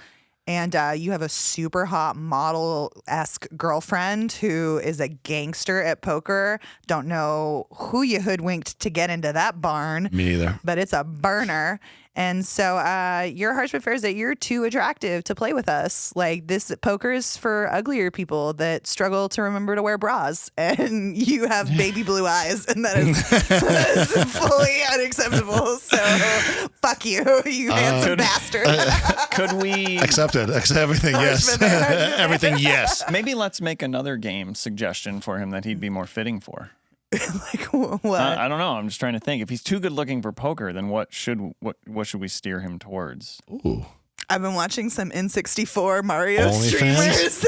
and you have a super hot model-esque girlfriend who is a gangster at poker. Don't know who you hoodwinked to get into that barn. Me neither. But it's a burner. And so your harsh but fair is that you're too attractive to play with us. Like, this poker is for uglier people that struggle to remember to wear bras. And you have baby blue eyes. And that is fully unacceptable. So fuck you, you handsome bastard. Could we Accepted. Accept everything, yes. Everything, yes. maybe let's make another game suggestion for him that he'd be more fitting for? Like, what? I don't know. I'm just trying to think. If he's too good looking for poker, then what should we steer him towards? Ooh. I've been watching some N64 Mario OnlyFans? streamers.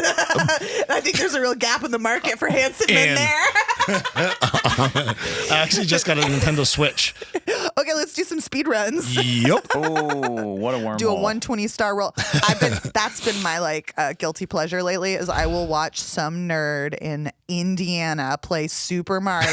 I think there's a real gap in the market for handsome men there. I actually just got a Nintendo Switch. Okay, let's do some speed runs. Yep. Oh, what a wormhole. Do a 120-star roll. That's been my like guilty pleasure lately. Is I will watch some nerd in Indiana play Super Mario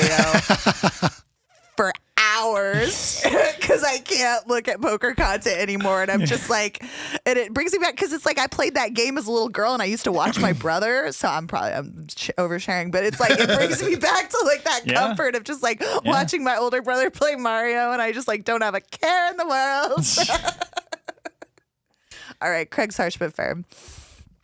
for hours because I can't look at poker content anymore, and I'm just like, and it brings me back because it's like I played that game as a little girl, and I used to watch my brother. So I'm oversharing, but it's like it brings me back to like that comfort of just like watching my older brother play Mario, and I just like don't have a care in the world. All right, Craig's harsh but fair.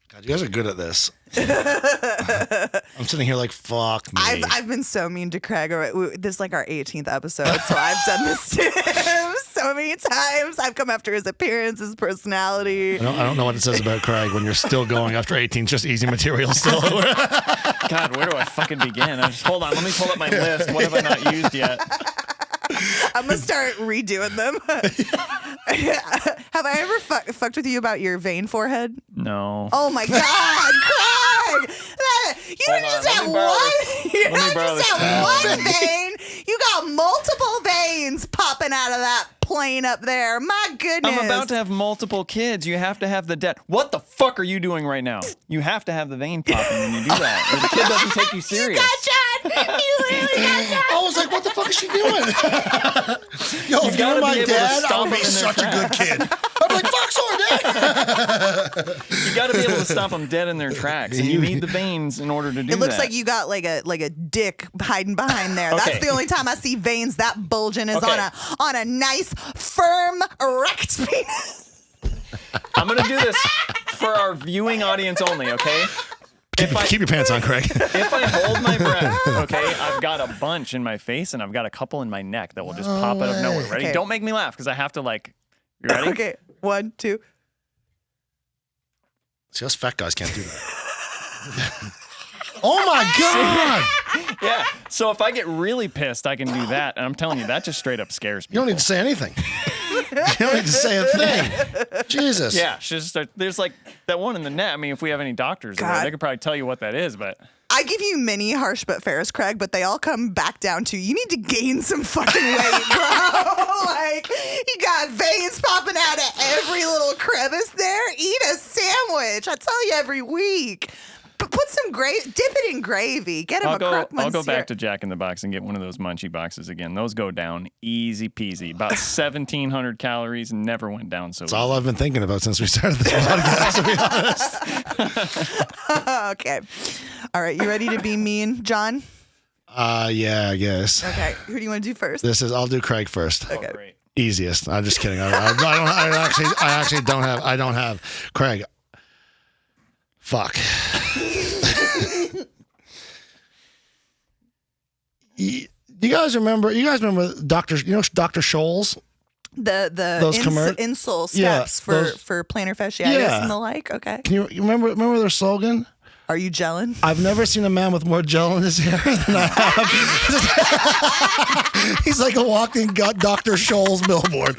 God, you guys are good at this. I'm sitting here like, fuck me. I've been so mean to Craig. This is like our 18th episode, so I've done this to him so many times. I've come after his appearance, his personality. I don't know what it says about Craig when you're still going after 18. Just easy material still. God, where do I fucking begin? Hold on, let me pull up my list. What have I not used yet? I'm gonna start redoing them. Have I ever fucked with you about your vein forehead? No. Oh my God, Craig! You don't just have one. You don't just have one vein. You got multiple veins popping out of that plane up there. My goodness. I'm about to have multiple kids. You have to have the debt. What the fuck are you doing right now? You have to have the vein popping when you do that, or the kid doesn't take you serious. You got John. You literally got John. I was like, what the fuck is she doing? Yo, if you're my dad, I would be such a good kid. I'm like, fuck, sorry, Dad. You got to be able to stop them dead in their tracks, and you need the veins in order to do that. It looks like you got like a dick hiding behind there. Okay. That's the only time I see veins that bulging is on a nice, firm, erect penis. I'm gonna do this for our viewing audience only, okay? Keep your pants on, Craig. If I hold my breath, okay, I've got a bunch in my face and I've got a couple in my neck that will just pop out of nowhere. Ready? Okay. Don't make me laugh because I have to like. You ready? Okay, 1, 2. See, us fat guys can't do that. Oh my God! Yeah. So if I get really pissed, I can do that, and I'm telling you, that just straight up scares You people. don't need to say anything. You don't need to say a thing. Jesus. Yeah. Just start, there's like that one in the net. I mean, if we have any doctors, there, they could probably tell you what that is, but. I give you many harsh but fairs, Craig, but they all come back down to you need to gain some fucking weight, bro. Like, you got veins popping out of every little crevice there. Eat a sandwich. I tell you every week. But put some dip it in gravy. Get him I'll go back to Jack in the Box and get one of those munchie boxes again. Those go down easy peasy. About 1,700 calories, never went down so. That's all I've been thinking about since we started this podcast, to be honest. Okay. All right. You ready to be mean, John? Yeah, I guess. Okay. Who do you want to do first? I'll do Craig first. Okay. Oh, great. Easiest. I'm just kidding. I actually don't have Craig. Fuck. You guys remember Dr. Scholl's? The insole steps for plantar fasciitis and the like. Okay. Can you remember their slogan? Are you gelling? I've never seen a man with more gel in his hair than I have. He's like a walking Dr. Scholl's billboard.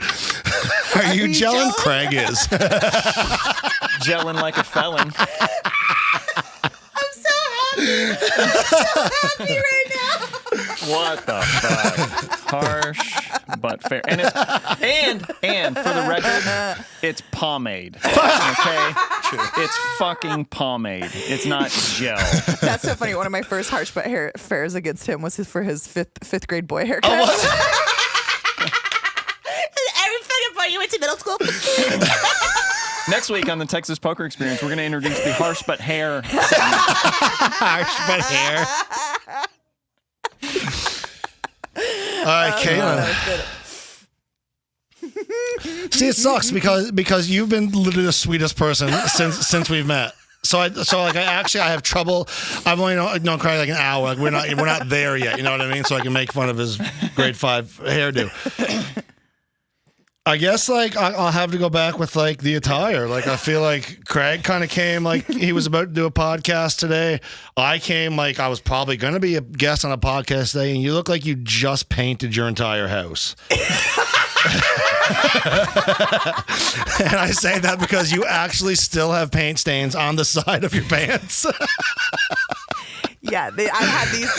Are you gelling? Craig is. Gelling like a felon. I'm so happy right now. What the fuck? Harsh but fair. And for the record, it's pomade. Okay? It's fucking pomade. It's not gel. That's so funny. One of my first harsh but fairs against him was for his fifth grade boy haircut. Oh, was it? Every fucking boy you went to middle school. Next week on the Texas Poker Experience, we're going to introduce the harsh but hair. Harsh but hair. All right, Caitlin. See, it sucks because you've been literally the sweetest person since we've met. So I have trouble. I've only known Craig like an hour. Like we're not there yet. You know what I mean? So I can make fun of his grade 5 hairdo. I guess like I'll have to go back with like the attire. Like I feel like Craig kind of came like he was about to do a podcast today. I came like I was probably going to be a guest on a podcast today, and you look like you just painted your entire house. And I say that because you actually still have paint stains on the side of your pants. Yeah, I had these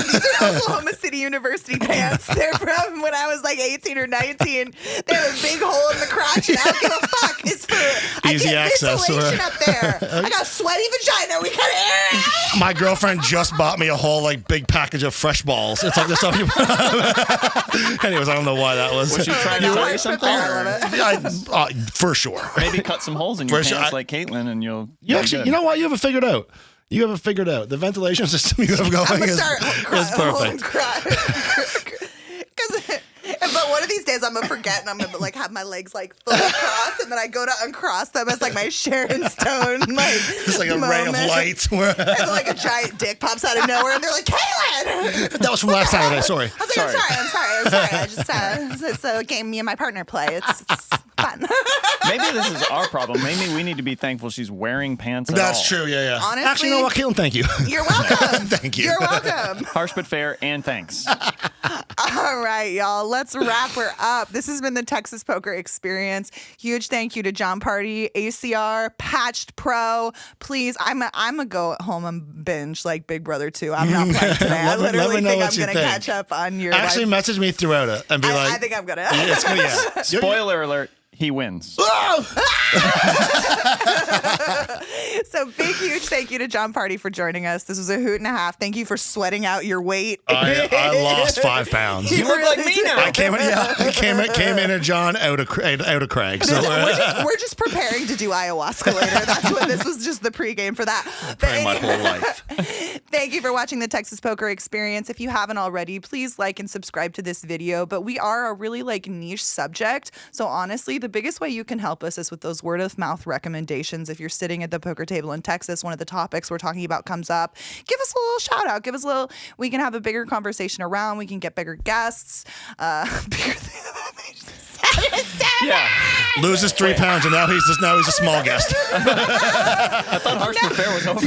are Oklahoma City University pants. They're from when I was like 18 or 19. They have a big hole in the crotch, and I don't give a fuck. It's for Easy I get access, ventilation up there. I got a sweaty vagina. We gotta air it out. My girlfriend just bought me a whole like big package of fresh balls. It's like the stuff you. Anyways, I don't know why that was. Was she trying to tell you something? I love it. For sure. Maybe cut some holes in your pants like Caitlin, and you'll. You actually, you know what? You have it figured out. You have it figured out. The ventilation system you have going is perfect. But one of these days I'm gonna forget and I'm gonna like have my legs like fully crossed, and then I go to uncross them as like my Sharon Stone like it's like a ray of light where and then, like a giant dick pops out of nowhere and they're like, Caitlin! That was from last Saturday. Sorry. I was like, I'm sorry. I just it's a game me and my partner play. It's fun. Maybe this is our problem. Maybe we need to be thankful she's wearing pants. That's true. Yeah. Honestly, actually, you know what, Caitlin? Thank you. You're welcome. Thank you. You're welcome. Harsh but fair, and thanks. All right, y'all. Let's wrap her up. This has been the Texas Poker Experience. Huge thank you to Jon Pardy, ACR, Patched Pro. Please, I'm a go home and binge like Big Brother 2. I'm not playing today. I literally think I'm going to catch up on your Actually, life. Message me throughout it and be like, I think I'm going to. It's gonna, yeah. Spoiler alert. He wins. So big, huge thank you to Jon Pardy for joining us. This was a hoot and a half. Thank you for sweating out your weight. I lost 5 pounds. You look like me now. I came in at John, out of Craig. So we're just preparing to do ayahuasca later. That's what this was, just the pregame for that. Praying my whole life. Thank you for watching the Texas Poker Experience. If you haven't already, please like and subscribe to this video. But we are a really like niche subject. So honestly, the biggest way you can help us is with those word of mouth recommendations. If you're sitting at the poker table in Texas, one of the topics we're talking about comes up, give us a little shout out. Give us a little, we can have a bigger conversation around. We can get bigger guests. Bigger Yeah. Loses 3 pounds and now he's a small guest. I thought Harsh but fair was over.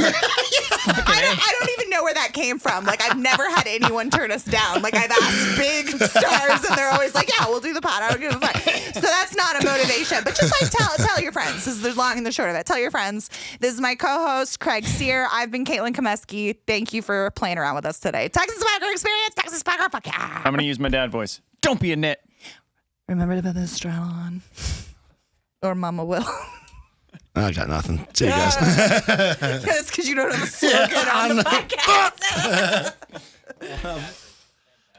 I don't even know where that came from. Like, I've never had anyone turn us down. Like, I've asked big stars, and they're always like, "Yeah, we'll do the pod. I don't give a fuck." So that's not a motivation. But just like tell your friends. This is the long and the short of it. Tell your friends. This is my co-host Craig Sear. I've been Caitlin Komeski. Thank you for playing around with us today. Texas Poker Experience. Texas Poker. Fuck yeah. I'm gonna use my dad voice. Don't be a nit. Remember to put the straddle on, or Mama will. I got nothing. See you guys. It's because you don't have a slogan on the podcast.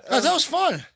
That was fun.